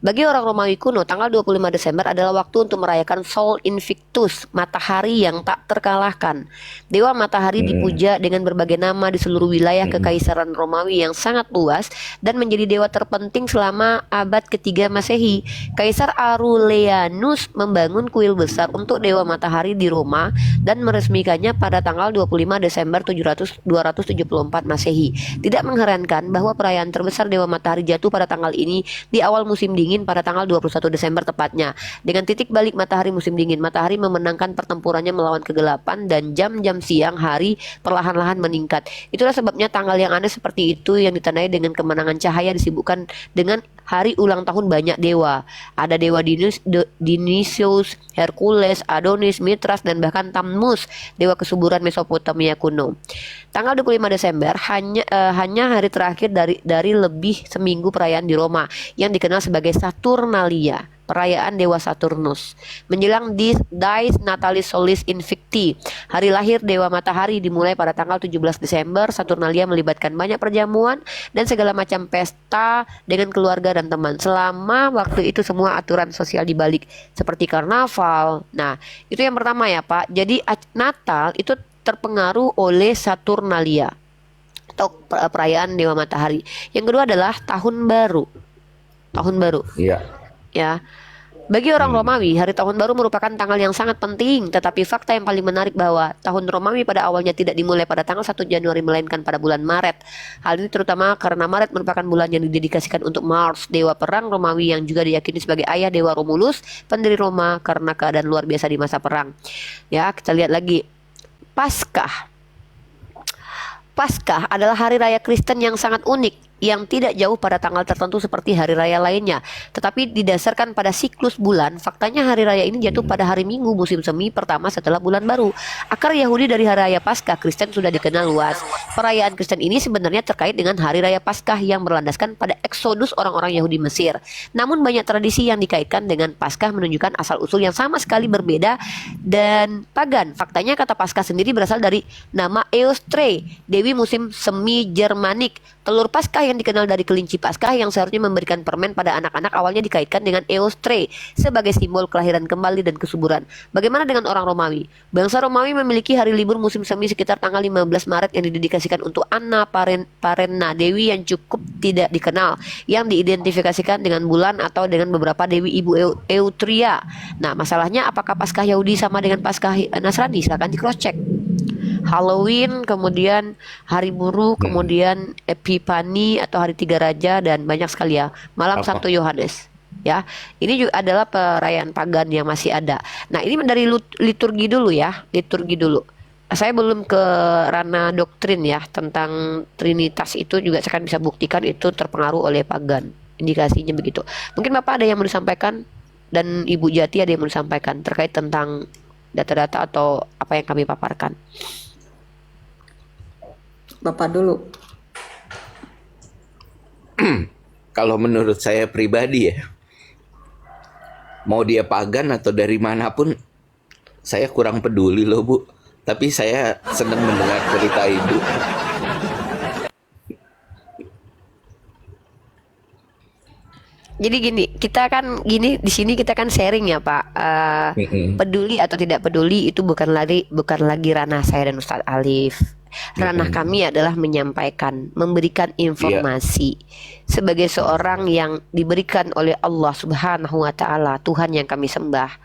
Bagi orang Romawi kuno, tanggal 25 Desember adalah waktu untuk merayakan Sol Invictus, matahari yang tak terkalahkan. Dewa matahari Mm-mm. dipuja dengan berbagai nama di seluruh wilayah Mm-mm. kekaisaran Romawi yang sangat luas dan menjadi dewa terpenting selama abad ketiga Masehi. Kaisar Aurelianus membangun kuil besar untuk dewa matahari di Roma dan meresmikannya pada tanggal 25 Desember 274 Masehi. Tidak mengherankan bahwa perayaan terbesar dewa matahari jatuh pada tanggal ini di awal musim dingin pada tanggal 21 Desember tepatnya. Dengan titik balik matahari musim dingin, matahari memenangkan pertempurannya melawan kegelapan dan jam-jam siang hari perlahan-lahan meningkat. Itulah sebabnya tanggal yang aneh seperti itu yang ditandai dengan kemenangan cahaya disibukkan dengan hari ulang tahun banyak dewa. Ada dewa Dionysius, Hercules, Adonis, Mithras, dan bahkan Tammuz, dewa kesuburan Mesopotamia kuno. Tanggal 25 Desember hanya hari terakhir dari lebih seminggu perayaan di Roma yang dikenal sebagai Saturnalia, perayaan dewa Saturnus. Menjelang Dies Natalis Solis Invicti, hari lahir dewa matahari dimulai pada tanggal 17 Desember. Saturnalia melibatkan banyak perjamuan dan segala macam pesta dengan keluarga dan teman. Selama waktu itu semua aturan sosial dibalik seperti karnaval. Nah, itu yang pertama ya, Pak. Jadi Natal itu terpengaruh oleh Saturnalia atau perayaan dewa matahari. Yang kedua adalah tahun baru. Tahun baru, Iya. ya. Bagi orang Hmm. Romawi, hari tahun baru merupakan tanggal yang sangat penting, tetapi fakta yang paling menarik bahwa tahun Romawi pada awalnya tidak dimulai pada tanggal 1 Januari melainkan pada bulan Maret. Hal ini terutama karena Maret merupakan bulan yang didedikasikan untuk Mars, dewa perang Romawi yang juga diyakini sebagai ayah dewa Romulus, pendiri Roma karena keadaan luar biasa di masa perang. Ya, kita lihat lagi. Paskah. Paskah adalah hari raya Kristen yang sangat unik yang tidak jauh pada tanggal tertentu seperti hari raya lainnya, tetapi didasarkan pada siklus bulan. Faktanya hari raya ini jatuh pada hari Minggu musim semi pertama setelah bulan baru. Akar Yahudi dari hari raya Paskah Kristen sudah dikenal luas. Perayaan Kristen ini sebenarnya terkait dengan hari raya Paskah yang berlandaskan pada eksodus orang-orang Yahudi Mesir. Namun banyak tradisi yang dikaitkan dengan Paskah menunjukkan asal-usul yang sama sekali berbeda dan pagan. Faktanya kata Paskah sendiri berasal dari nama Eostre, dewi musim semi Germanik. Telur Paskah yang dikenal dari kelinci Paskah yang seharusnya memberikan permen pada anak-anak awalnya dikaitkan dengan Eostre sebagai simbol kelahiran kembali dan kesuburan. Bagaimana dengan orang Romawi? Bangsa Romawi memiliki hari libur musim semi sekitar tanggal 15 Maret yang didedikasikan untuk Anna Parenna, dewi yang cukup tidak dikenal, yang diidentifikasikan dengan bulan atau dengan beberapa dewi ibu Eutria. Nah, masalahnya apakah Paskah Yahudi sama dengan Paskah Nasrani? Silakan di cross check. Halloween, kemudian Hari Buruh, Mm-mm. kemudian Epifani atau Hari Tiga Raja dan banyak sekali ya. Malam Santo Apa? Yohanes. Ya, ini juga adalah perayaan pagan yang masih ada. Nah, ini dari liturgi dulu ya, liturgi dulu. Saya belum ke ranah doktrin ya tentang Trinitas itu juga saya kan bisa buktikan itu terpengaruh oleh pagan. Indikasinya begitu. Mungkin Bapak ada yang mau disampaikan dan Ibu Jati ada yang mau disampaikan terkait tentang data-data atau apa yang kami paparkan. Bapak dulu. Kalau menurut saya pribadi ya, mau dia pagan atau dari manapun, saya kurang peduli loh Bu. Tapi saya senang mendengar cerita Ibu. Jadi gini, kita kan gini di sini kita kan sharing ya Pak. Mm-mm. Peduli atau tidak peduli itu bukan lagi ranah saya dan Ustadz Alif. Ranah Mm-mm. kami adalah menyampaikan, memberikan Iya, informasi sebagai seorang yang diberikan oleh Allah Subhanahu wa taala, Tuhan yang kami sembah.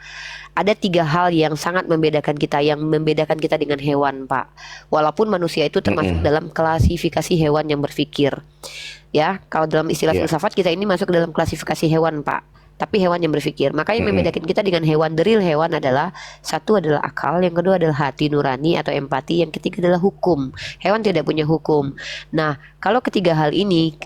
Ada tiga hal yang sangat membedakan kita, yang membedakan kita dengan hewan, Pak. Walaupun manusia itu termasuk mm-mm. dalam klasifikasi hewan yang berpikir. Ya, kalau dalam istilah Iya, filsafat kita ini masuk dalam klasifikasi hewan, Pak. Tapi hewan yang berpikir. Maka yang mm-mm. membedakan kita dengan hewan, the real hewan adalah satu adalah akal, yang kedua adalah hati nurani atau empati, yang ketiga adalah hukum. Hewan tidak punya hukum. Nah, kalau ketiga hal ini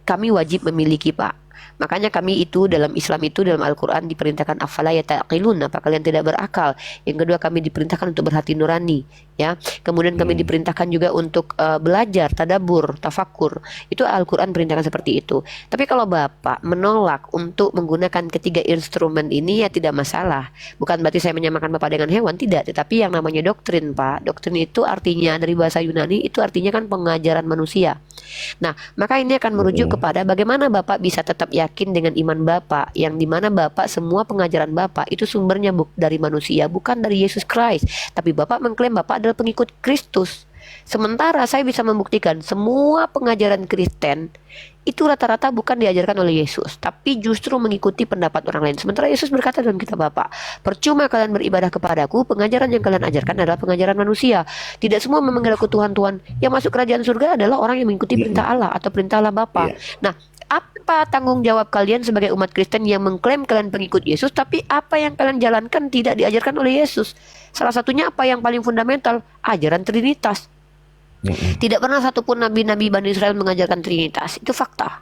kami wajib memiliki, Pak. Makanya kami itu dalam Islam itu dalam Al-Quran diperintahkan afala yataqilun, apa kalian tidak berakal. Yang kedua kami diperintahkan untuk berhati nurani, ya. Kemudian kami Mm. diperintahkan juga untuk belajar, tadabur, tafakur. Itu Al-Quran perintahkan seperti itu. Tapi kalau Bapak menolak untuk menggunakan ketiga instrumen ini ya tidak masalah. Bukan berarti saya menyamakan Bapak dengan hewan, tidak. Tetapi yang namanya doktrin, Pak. Doktrin itu artinya dari bahasa Yunani itu artinya kan pengajaran manusia. Nah, maka ini akan merujuk Mm-mm. kepada bagaimana Bapak bisa tetap yakin dengan iman Bapak, yang dimana Bapak semua pengajaran Bapak itu sumbernya dari manusia, bukan dari Yesus Christ. Tapi Bapak mengklaim Bapak adalah pengikut Kristus. Sementara saya bisa membuktikan semua pengajaran Kristen itu rata-rata bukan diajarkan oleh Yesus, tapi justru mengikuti pendapat orang lain. Sementara Yesus berkata dalam kitab Bapak, percuma kalian beribadah kepadaku, pengajaran yang kalian ajarkan adalah pengajaran manusia. Tidak semua memanggil aku Tuhan, Tuhan. Yang masuk kerajaan surga adalah orang yang mengikuti perintah Allah atau perintah Allah Bapa. Nah, apa tanggung jawab kalian sebagai umat Kristen yang mengklaim kalian pengikut Yesus, tapi apa yang kalian jalankan tidak diajarkan oleh Yesus? Salah satunya apa yang paling fundamental? Ajaran Trinitas. Tidak pernah satupun nabi-nabi Bani Israel mengajarkan Trinitas. Itu fakta.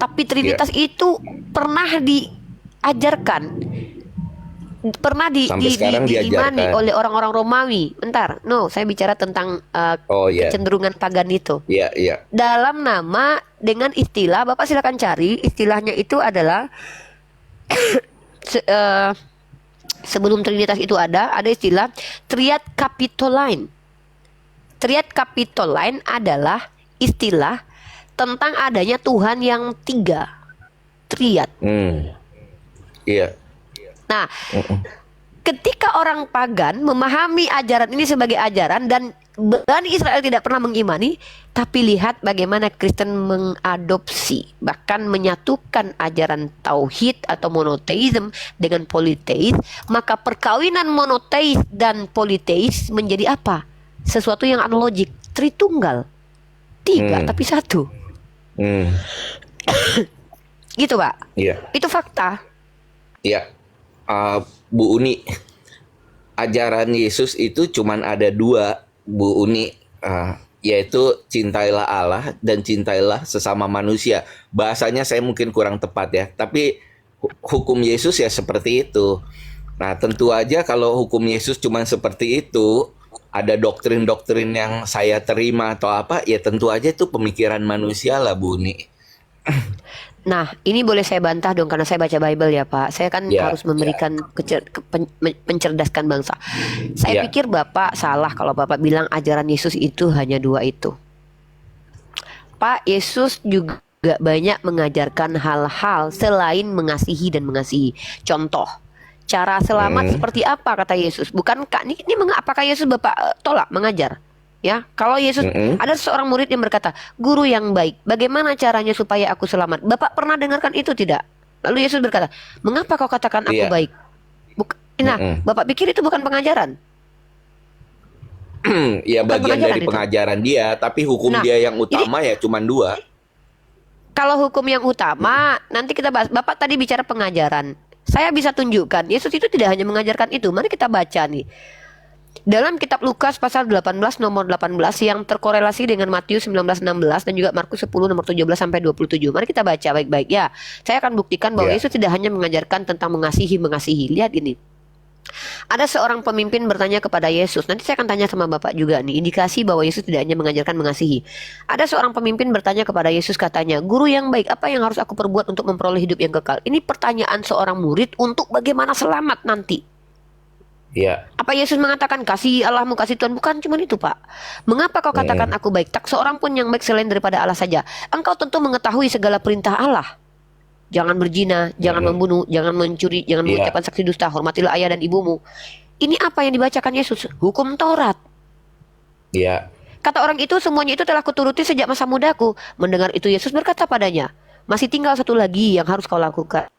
Tapi Trinitas itu pernah diajarkan, pernah diimani oleh orang-orang Romawi. Bentar, saya bicara tentang kecenderungan pagan itu. Dalam nama, dengan istilah, Bapak silakan cari istilahnya itu adalah sebelum Trinitas itu ada istilah Triad Capitoline. Triad Capitoline adalah istilah tentang adanya Tuhan yang 3. Triad. Nah, ketika orang pagan memahami ajaran ini sebagai ajaran dan Bani Israel tidak pernah mengimani, tapi lihat bagaimana Kristen mengadopsi, bahkan menyatukan ajaran tauhid atau monoteisme dengan politeis, maka perkawinan monoteis dan politeis menjadi apa? Sesuatu yang analogik, Tritunggal, 3 tapi 1. Gitu Pak. Itu fakta. Bu Uni, ajaran Yesus itu cuman ada 2, Bu Uni, yaitu cintailah Allah dan cintailah sesama manusia. Bahasanya saya mungkin kurang tepat ya, tapi hukum Yesus ya seperti itu. Nah, tentu aja kalau hukum Yesus cuman seperti itu, ada doktrin-doktrin yang saya terima atau apa, ya tentu aja itu pemikiran manusia lah, Bu Uni. Nah, ini boleh saya bantah dong, karena saya baca Bible ya Pak. Saya kan harus memberikan mencerdaskan bangsa. Saya pikir Bapak salah kalau Bapak bilang ajaran Yesus itu hanya 2 itu. Pak, Yesus juga banyak mengajarkan hal-hal selain mengasihi dan mengasihi. Contoh, cara selamat seperti apa kata Yesus? Bukankah ini apakah Yesus Bapak tolak mengajar? Ya, kalau Yesus ada seorang murid yang berkata, "Guru yang baik, bagaimana caranya supaya aku selamat?" Bapak pernah dengarkan itu tidak? Lalu Yesus berkata, "Mengapa kau katakan aku baik?" Nah, Bapak pikir itu bukan pengajaran? Ya, bagian dari pengajaran dia, tapi hukum dia yang utama ya cuma 2. Kalau hukum yang utama, nanti kita bahas. Bapak tadi bicara pengajaran. Saya bisa tunjukkan, Yesus itu tidak hanya mengajarkan itu. Mari kita baca nih. Dalam kitab Lukas pasal 18 nomor 18 yang terkorelasi dengan Matius 19:16 dan juga Markus 10 nomor 17 sampai 27. Mari kita baca baik-baik ya. Saya akan buktikan bahwa Yesus tidak hanya mengajarkan tentang mengasihi. Lihat ini. Ada seorang pemimpin bertanya kepada Yesus. Nanti saya akan tanya sama Bapak juga nih, indikasi bahwa Yesus tidak hanya mengajarkan mengasihi. Ada seorang pemimpin bertanya kepada Yesus, katanya, "Guru yang baik, apa yang harus aku perbuat untuk memperoleh hidup yang kekal?" Ini pertanyaan seorang murid untuk bagaimana selamat nanti. Apa Yesus mengatakan kasih Allahmu, kasih Tuhan? Bukan cuma itu Pak. Mengapa kau katakan aku baik? Tak seorang pun yang baik selain daripada Allah saja. Engkau tentu mengetahui segala perintah Allah. Jangan berzina, jangan membunuh, jangan mencuri, jangan mengucapkan saksi dusta, hormatilah ayah dan ibumu. Ini apa yang dibacakan Yesus? Hukum Taurat. Kata orang itu, semuanya itu telah kuturuti sejak masa mudaku. Mendengar itu Yesus berkata padanya, masih tinggal satu lagi yang harus kau lakukan.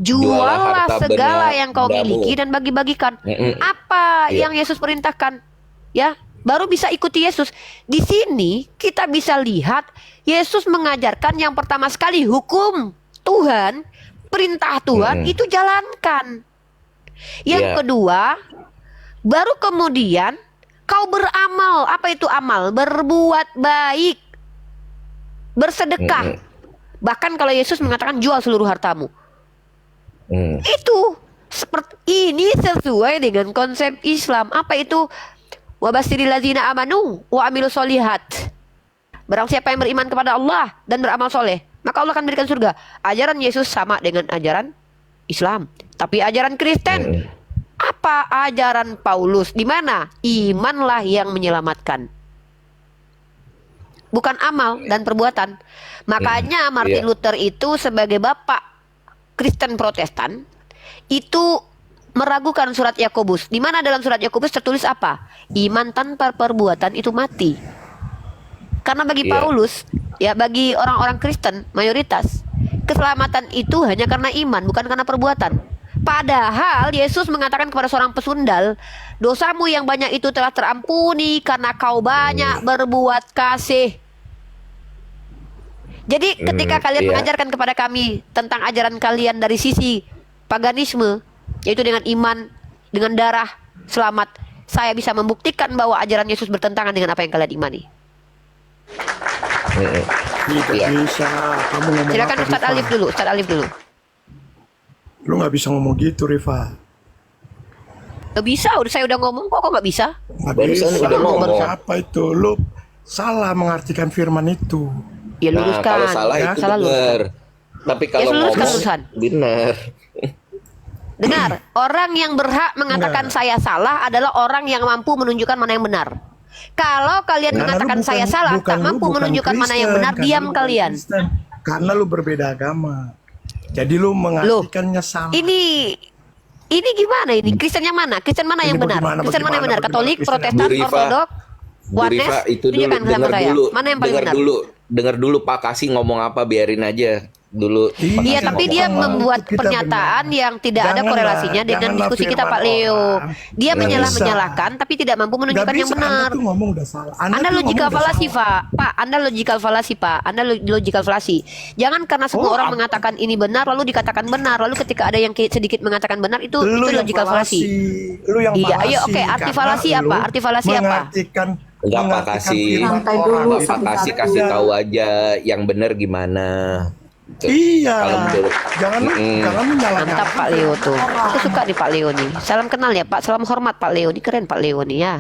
Juallah segala yang kau miliki dan bagi-bagikan. Apa yang Yesus perintahkan? Ya, baru bisa ikuti Yesus. Di sini kita bisa lihat Yesus mengajarkan yang pertama sekali hukum Tuhan, perintah Tuhan itu jalankan. Yang kedua, baru kemudian kau beramal. Apa itu amal? Berbuat baik, bersedekah. Bahkan kalau Yesus mengatakan jual seluruh hartamu. Itu seperti ini sesuai dengan konsep Islam. Apa itu? Wabashiril ladzina amanu wa amilus solihat. Barang siapa yang beriman kepada Allah dan beramal soleh, maka Allah akan berikan surga. Ajaran Yesus sama dengan ajaran Islam. Tapi ajaran Kristen, apa ajaran Paulus? Di mana? Imanlah yang menyelamatkan. bukan amal dan perbuatan. Makanya Martin Iya. Luther itu sebagai bapak Kristen Protestan itu meragukan surat Yakobus. Di mana dalam surat Yakobus tertulis apa? Iman tanpa perbuatan itu mati. Karena bagi Iya. Paulus, ya bagi orang-orang Kristen mayoritas, keselamatan itu hanya karena iman, bukan karena perbuatan. Padahal Yesus mengatakan kepada seorang pesundal, dosamu yang banyak itu telah terampuni karena kau banyak berbuat kasih. Jadi ketika kalian iya. mengajarkan kepada kami tentang ajaran kalian dari sisi paganisme, yaitu dengan iman, dengan darah, selamat, saya bisa membuktikan bahwa ajaran Yesus bertentangan dengan apa yang kalian imani. Tidak Iya. bisa. Kamu ngomong Silakan apa, Ustadz Rifa? Alif dulu, Ustadz Alif dulu. Lu nggak bisa ngomong gitu, Rifa. Gak bisa, saya udah ngomong kok nggak bisa? Nggak Barusan bisa. udah ngomong. Apa itu? Lu salah mengartikan firman itu. Ya Nah, luruskan. kalau salah Ya, itu salah benar. Tapi kalau luruskan, ngomong luruskan. benar. Dengar, orang yang berhak mengatakan Benar. saya salah adalah orang yang mampu menunjukkan mana yang benar. Kalau kalian Karena lu mengatakan bukan- saya salah, bukan tak lu mampu bukan menunjukkan mana yang Kristen, benar, karena diam lu bukan kalian. Kristen. Karena lu berbeda agama. Jadi lu mengartikannya salah. Ini gimana ini? Kristen yang mana? Kristen mana yang Ini benar? bagaimana, Kristen mana yang benar? bagaimana Katolik, Kristen yang Protestan, Bu Rifa, Ortodok, Bu Oneness? Rifa, itu dulu Tunjukkan sama dengar saya. dulu, Mana yang paling dengar benar? dulu, dengar dulu Pak Kasih ngomong apa, biarin aja dulu. Pak Iya, Iya, Kasih tapi ngomong dia apa. membuat Itu kita pernyataan benar. yang tidak ada Janganlah- korelasinya dengan janganlah diskusi kita, firman Pak Leo. orang. Dia Nggak menyalah-menyalahkan, tapi tidak mampu Nggak menunjukkan yang bisa, benar. Anda tuh ngomong udah salah. Anda tuh logical ngomong udah falasi, salah. Pak. Pak, Anda logical falasi, Pak. Anda logical falasi. Jangan karena semua Oh, orang apa? mengatakan ini benar lalu dikatakan benar, lalu ketika ada yang sedikit mengatakan benar itu Lu yang logical falasi. Lu yang Iya, falasi. ayo, oke, arti karena falasi apa? lu Arti falasi apa? mengartikan Enggak, Pak mengartikan Kasih. firman Santai orang dulu, itu Pak Kasih kasih tidak. tahu aja yang benar gimana. Tuh. Iya. Kalau menurut Jangan jangan menyalahkan. Mantap Pak Leo tuh. Aku suka nih Pak Leo nih. Salam kenal ya Pak. Salam hormat Pak Leo. Ini keren Pak Leo nih ya.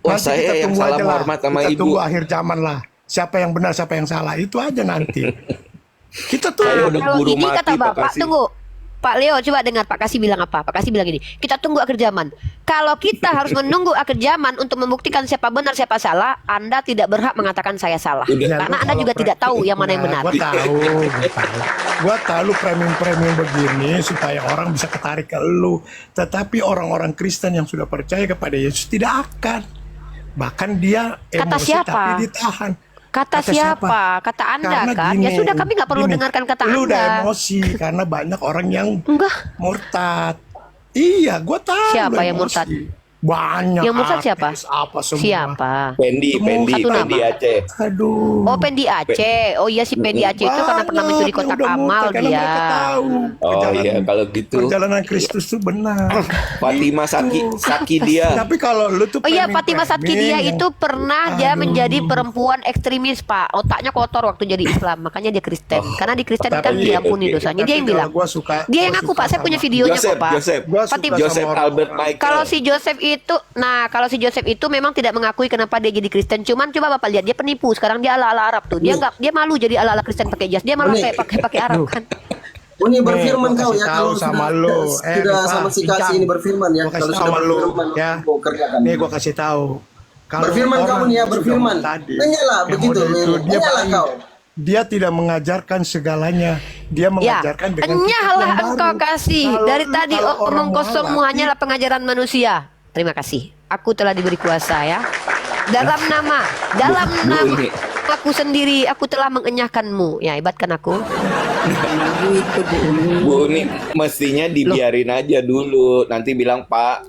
Wah, Nanti saya kita yang tunggu salam aja lah. hormat sama Kita Ibu. tunggu akhir zaman lah. Siapa yang benar, siapa yang salah, itu aja nanti. Kita tuh Saya udah Kalau buru ini mati, kata Pak Bapak, Kasih. tunggu. Pak Leo coba dengar Pak Kasih bilang apa. Pak Kasih bilang gini, kita tunggu akhir zaman. Kalau kita harus menunggu akhir zaman untuk membuktikan siapa benar siapa salah, Anda tidak berhak mengatakan saya salah. Udah. Ya, Karena lu Anda kalau juga tidak tahu yang mana yang benar. Gua tahu. Gua tahu lu premium begini supaya orang bisa ketarik ke lu. Tetapi orang-orang Kristen yang sudah percaya kepada Yesus tidak akan. Bahkan dia Kata emosi siapa? tapi ditahan. Kata siapa? Kata Anda Karena kan? gini, Ya sudah kami nggak perlu gini, dengarkan kata lu udah Anda. emosi karena banyak orang yang Enggak. murtad. Iya, gua tahu. Siapa lu yang emosi. murtad? Banyak. Yang murtad siapa? artis, Apa semua. Siapa? Pendi, Temu Pendi, satu Pendi nama. Aceh. Aduh. Oh Pendi Aceh. Oh iya si Pendi Aceh itu karena pernah mencuri Banyak kotak yang udah amal murtad karena dia. mereka tahu Oh perjalanan- iya, kalau gitu. Perjalanan Kristus itu benar. Fatimah Saki dia. Tapi kalau lu tuh Oh iya premium- Fatimah Satkidia premium itu pernah dia Aduh. menjadi perempuan ekstremis Pak. Otaknya kotor waktu jadi Islam. Makanya dia Kristen. Karena di Kristen kan tapi- diampuni oke. dosanya. Tapi Dia yang kalau bilang. gua suka- Dia yang gua ngaku suka Pak. Saya punya sama- videonya Joseph, kok Pak. Joseph, Gua suka Fatimah. sama Joseph orang- Albert Michael. Kalau si Joseph itu, nah kalau si Joseph itu memang tidak mengakui kenapa dia jadi Kristen. Cuman coba Bapak lihat dia penipu. Sekarang dia ala-ala Arab tuh. Dia nggak, dia malu jadi ala-ala Kristen pakai jas. Dia malah Nih. kayak pakai Arab kan. Ini berfirman Nih, kau gua ya kasih kalau tahu sama sudah, lu. sudah Rifa, sama si kasih Incang. ini berfirman ya. Gua kasih Kalau tahu sudah sama lu, berfirman ya. kau kerjakan. Nih gua kasih tahu. Kalau Berfirman orang kamu nih ya, sudah berfirman. tadi, Menyalah yang begitu, model itu, dia menyalah paling- kau. Dia tidak mengajarkan segalanya. Dia Ya, mengajarkan dengan kitab enyahlah yang engkau baru. kasih. Kalau- Dari tadi kalau orang omong kosongmu mualaf, hanyalah pengajaran manusia. Terima kasih. Aku telah diberi kuasa ya. Dalam nama ini. aku sendiri, aku telah mengenyahkanmu. Ya, hebatkan aku. Gitu, Bu. Bu, ini mestinya dibiarin aja dulu. Nanti bilang, Pak,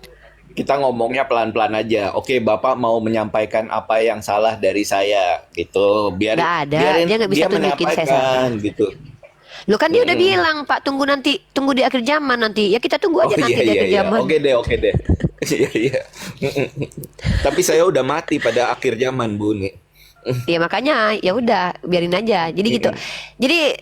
kita ngomongnya pelan-pelan aja. Oke, Bapak mau menyampaikan apa yang salah dari saya, gitu. Nggak ada, dia nggak bisa tunjukin saya menyampaikan, gitu. Loh kan dia udah bilang, Pak, tunggu di akhir zaman nanti. Ya kita tunggu aja nanti di akhir zaman. Oke deh. Iya, iya. Tapi saya udah mati pada akhir zaman, Bu, nih. Ya makanya ya udah biarin aja. Jadi gitu. Jadi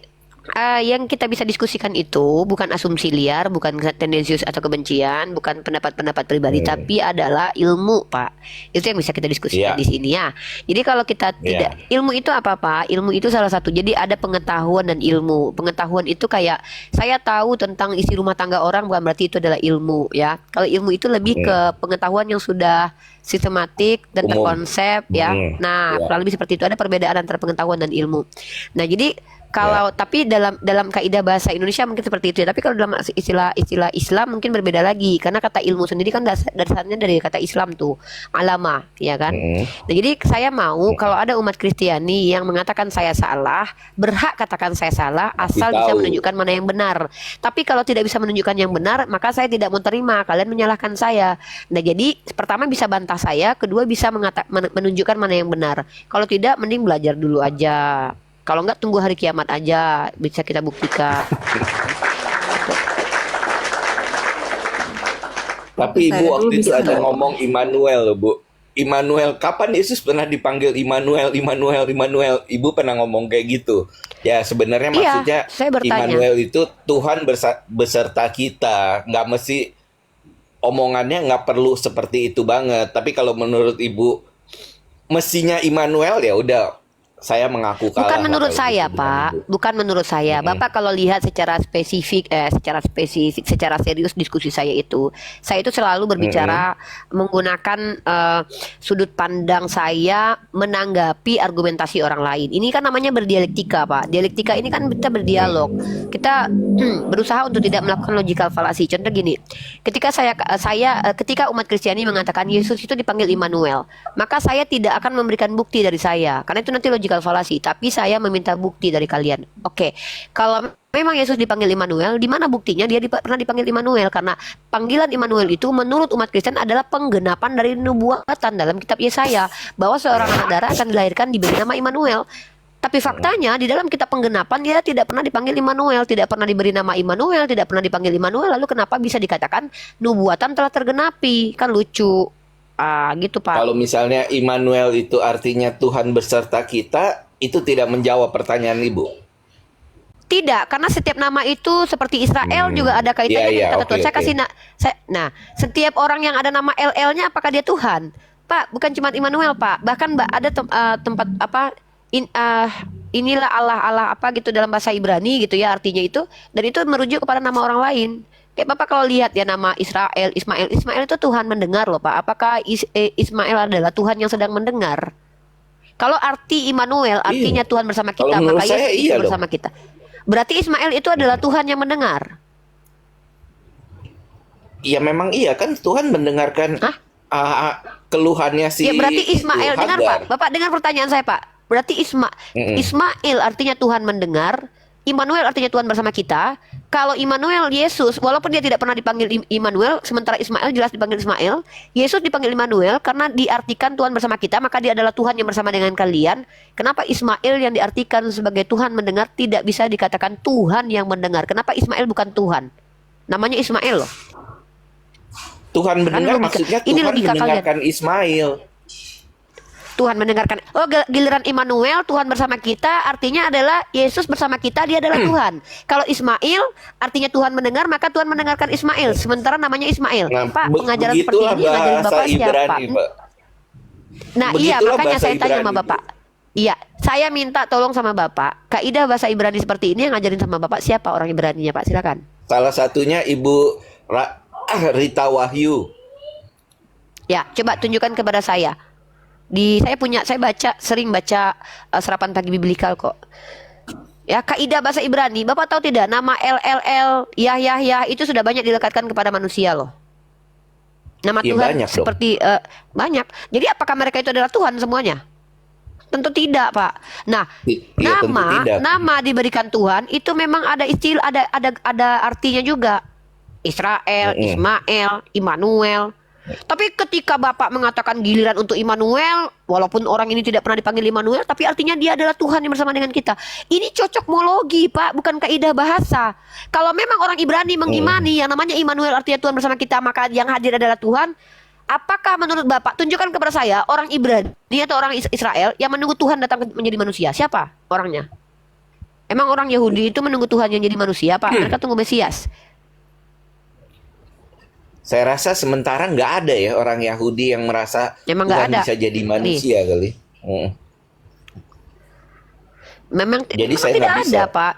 Yang kita bisa diskusikan itu bukan asumsi liar, bukan tendensius atau kebencian, bukan pendapat-pendapat pribadi, tapi adalah ilmu, Pak. Itu yang bisa kita diskusikan Iya. di sini ya. Jadi kalau kita tidak, ilmu itu apa, Pak? Ilmu itu salah satu. Jadi ada pengetahuan dan ilmu. Pengetahuan itu kayak saya tahu tentang isi rumah tangga orang, bukan berarti itu adalah ilmu ya. Kalau ilmu itu lebih ke pengetahuan yang sudah sistematik dan Umum. terkonsep ya. Nah, Ya. kurang lebih seperti itu. Ada perbedaan antara pengetahuan dan ilmu. Nah, jadi kalau tapi dalam kaidah bahasa Indonesia mungkin seperti itu ya. Tapi kalau dalam istilah Islam mungkin berbeda lagi, karena kata ilmu sendiri kan dasarnya dari kata Islam tuh, alama, ya kan. Nah, jadi saya mau kalau ada umat Kristiani yang mengatakan saya salah, berhak katakan saya salah asal Tahu. bisa menunjukkan mana yang benar. Tapi kalau tidak bisa menunjukkan yang benar, maka saya tidak mau terima kalian menyalahkan saya. Nah, jadi pertama bisa bantah saya, kedua bisa menunjukkan mana yang benar. Kalau tidak, mending belajar dulu aja. Kalau enggak, tunggu hari kiamat aja, bisa kita buktikan. Tapi Saya Ibu dulu waktu itu bisa ada dong. ngomong Immanuel loh, Bu. Immanuel, kapan Yesus pernah dipanggil Immanuel, Immanuel, Immanuel? Ibu pernah ngomong kayak gitu. Ya sebenarnya Iya, maksudnya saya bertanya. Immanuel itu Tuhan beserta kita. Nggak mesti omongannya nggak perlu seperti itu banget. Tapi kalau menurut Ibu mestinya Immanuel, ya udah saya mengaku kalah. Bukan lah menurut kalau saya, gitu dengan Pak. Ibu. Bukan menurut saya. Bapak kalau lihat secara spesifik, secara serius diskusi saya itu selalu berbicara menggunakan sudut pandang saya menanggapi argumentasi orang lain. Ini kan namanya berdialektika, Pak. Dialektika ini kan kita berdialog. Kita berusaha untuk tidak melakukan logical fallacy. Contoh gini, ketika ketika umat Kristiani mengatakan Yesus itu dipanggil Immanuel, maka saya tidak akan memberikan bukti dari saya, karena itu nanti logical fallacy. Tapi saya meminta bukti dari kalian. Oke, kalau memang Yesus dipanggil Immanuel, di mana buktinya dia pernah dipanggil Immanuel? Karena panggilan Immanuel itu menurut umat Kristen adalah penggenapan dari nubuatan dalam kitab Yesaya, bahwa seorang anak darah akan dilahirkan diberi nama Immanuel. Tapi faktanya di dalam kitab penggenapan dia tidak pernah dipanggil Immanuel, tidak pernah diberi nama Immanuel, tidak pernah dipanggil Immanuel. Lalu kenapa bisa dikatakan nubuatan telah tergenapi? Kan lucu. Gitu, Pak. Kalau misalnya Immanuel itu artinya Tuhan beserta kita, itu tidak menjawab pertanyaan Ibu. Tidak, karena setiap nama itu seperti Israel juga ada kaitannya Iya, dengan kata oke, Tuhan. Saya oke. kasih nah, setiap orang yang ada nama LL-nya apakah dia Tuhan? Pak, bukan cuma Immanuel, Pak. Bahkan Mbak ada tempat apa inilah Allah apa gitu dalam bahasa Ibrani gitu ya, artinya itu, dan itu merujuk kepada nama orang lain. Kayak Bapak kalau lihat ya nama Israel, Ismail itu Tuhan mendengar loh, Pak. Apakah Ismail adalah Tuhan yang sedang mendengar? Kalau arti Immanuel artinya Tuhan bersama kita, Kalau menurut maka saya Yesus iya itu bersama kita. Berarti Ismail itu adalah Tuhan yang mendengar. Ya memang iya kan Tuhan mendengarkan keluhannya si Ya berarti Ismail, itu, dengar Hagar. Pak. Bapak dengar pertanyaan saya, Pak. Berarti Ismail artinya Tuhan mendengar, Immanuel artinya Tuhan bersama kita. Kalau Immanuel Yesus, walaupun dia tidak pernah dipanggil Immanuel, sementara Ismail jelas dipanggil Ismail, Yesus dipanggil Immanuel karena diartikan Tuhan bersama kita, maka dia adalah Tuhan yang bersama dengan kalian. Kenapa Ismail yang diartikan sebagai Tuhan mendengar tidak bisa dikatakan Tuhan yang mendengar? Kenapa Ismail bukan Tuhan? Namanya Ismail loh. Tuhan mendengar logika. maksudnya Ini Tuhan logika mendengarkan Ismail. Tuhan mendengarkan. Oh, giliran Immanuel Tuhan bersama kita artinya adalah Yesus bersama kita, dia adalah Tuhan. Kalau Ismail artinya Tuhan mendengar, maka Tuhan mendengarkan Ismail. Sementara namanya Ismail. Nah, Pak, pengajaran seperti begitulah ini ngajarin bahasa Bapak siapa? Ibrani, Pak. Nah, iya Begitulah makanya bahasa saya tanya sama Ibrani, Bapak. Iya, saya minta tolong sama Bapak. Kaidah bahasa Ibrani seperti ini yang ngajarin sama Bapak siapa orang Ibraninya, Pak? Silakan. Salah satunya Ibu Rita Wahyu. Ya, coba tunjukkan kepada saya. Saya sering baca serapan pagi biblikal kok. Ya, kaidah bahasa Ibrani. Bapak tahu tidak nama LLL, Yah itu sudah banyak dilekatkan kepada manusia loh. Nama Ya, Tuhan banyak dong. seperti banyak. Jadi apakah mereka itu adalah Tuhan semuanya? Tentu tidak, Pak. Nah, Iya, tentu tidak. nama diberikan Tuhan itu memang ada istilah, ada artinya juga. Israel, Ismail, Immanuel. Tapi ketika Bapak mengatakan giliran untuk Immanuel, walaupun orang ini tidak pernah dipanggil Immanuel, tapi artinya dia adalah Tuhan yang bersama dengan kita. Ini cocokmologi, Pak, bukan kaidah bahasa. Kalau memang orang Ibrani mengimani yang namanya Immanuel artinya Tuhan bersama kita, maka yang hadir adalah Tuhan. Apakah menurut Bapak, tunjukkan kepada saya orang Ibrani atau orang Israel yang menunggu Tuhan datang menjadi manusia? Siapa orangnya? Emang orang Yahudi itu menunggu Tuhan yang jadi manusia, Pak? Mereka tunggu Mesias. Saya rasa sementara nggak ada ya orang Yahudi yang merasa Emang nggak Tuhan ada. bisa jadi manusia kali. Memang Jadi saya tidak nggak ada, bisa. Pak.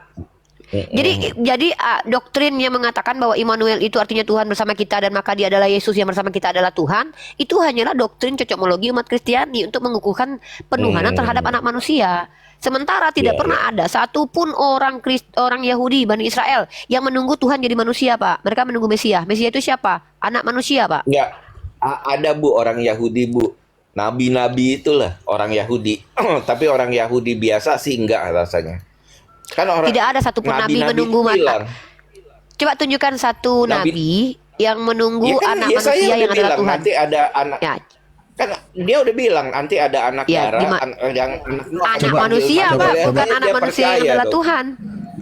Jadi doktrin yang mengatakan bahwa Immanuel itu artinya Tuhan bersama kita dan maka dia adalah Yesus yang bersama kita adalah Tuhan, itu hanyalah doktrin cocokologi umat Kristiani untuk mengukuhkan penuhanan terhadap anak manusia. Sementara tidak Iya, pernah ada satupun orang Yahudi Bani Israel yang menunggu Tuhan jadi manusia, Pak. Mereka menunggu Mesias. Mesias itu siapa? Anak manusia, Pak. Nggak, ada Bu orang Yahudi Bu. Nabi-nabi itulah orang Yahudi. Tapi orang Yahudi biasa sih enggak rasanya. Kan orang Tidak ada satupun nabi nabi-nabi menunggu itu bilang, Coba tunjukkan satu Nabi- nabi yang menunggu ya kan, anak ya saya manusia udah yang adalah bilang Tuhan. nanti ada anak. Ya, Kan dia udah bilang nanti ada anak Ya, darah, di yang anak Nuh anak akan manusia, manggil Pak, Manuel. bukan Dia anak manusia yang percaya adalah dong. Tuhan.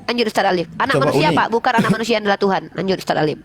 Lanjut Ustaz Alif. Anak Coba manusia, Uni. Pak, bukan anak manusia yang adalah Tuhan. Lanjut Ustaz Alif.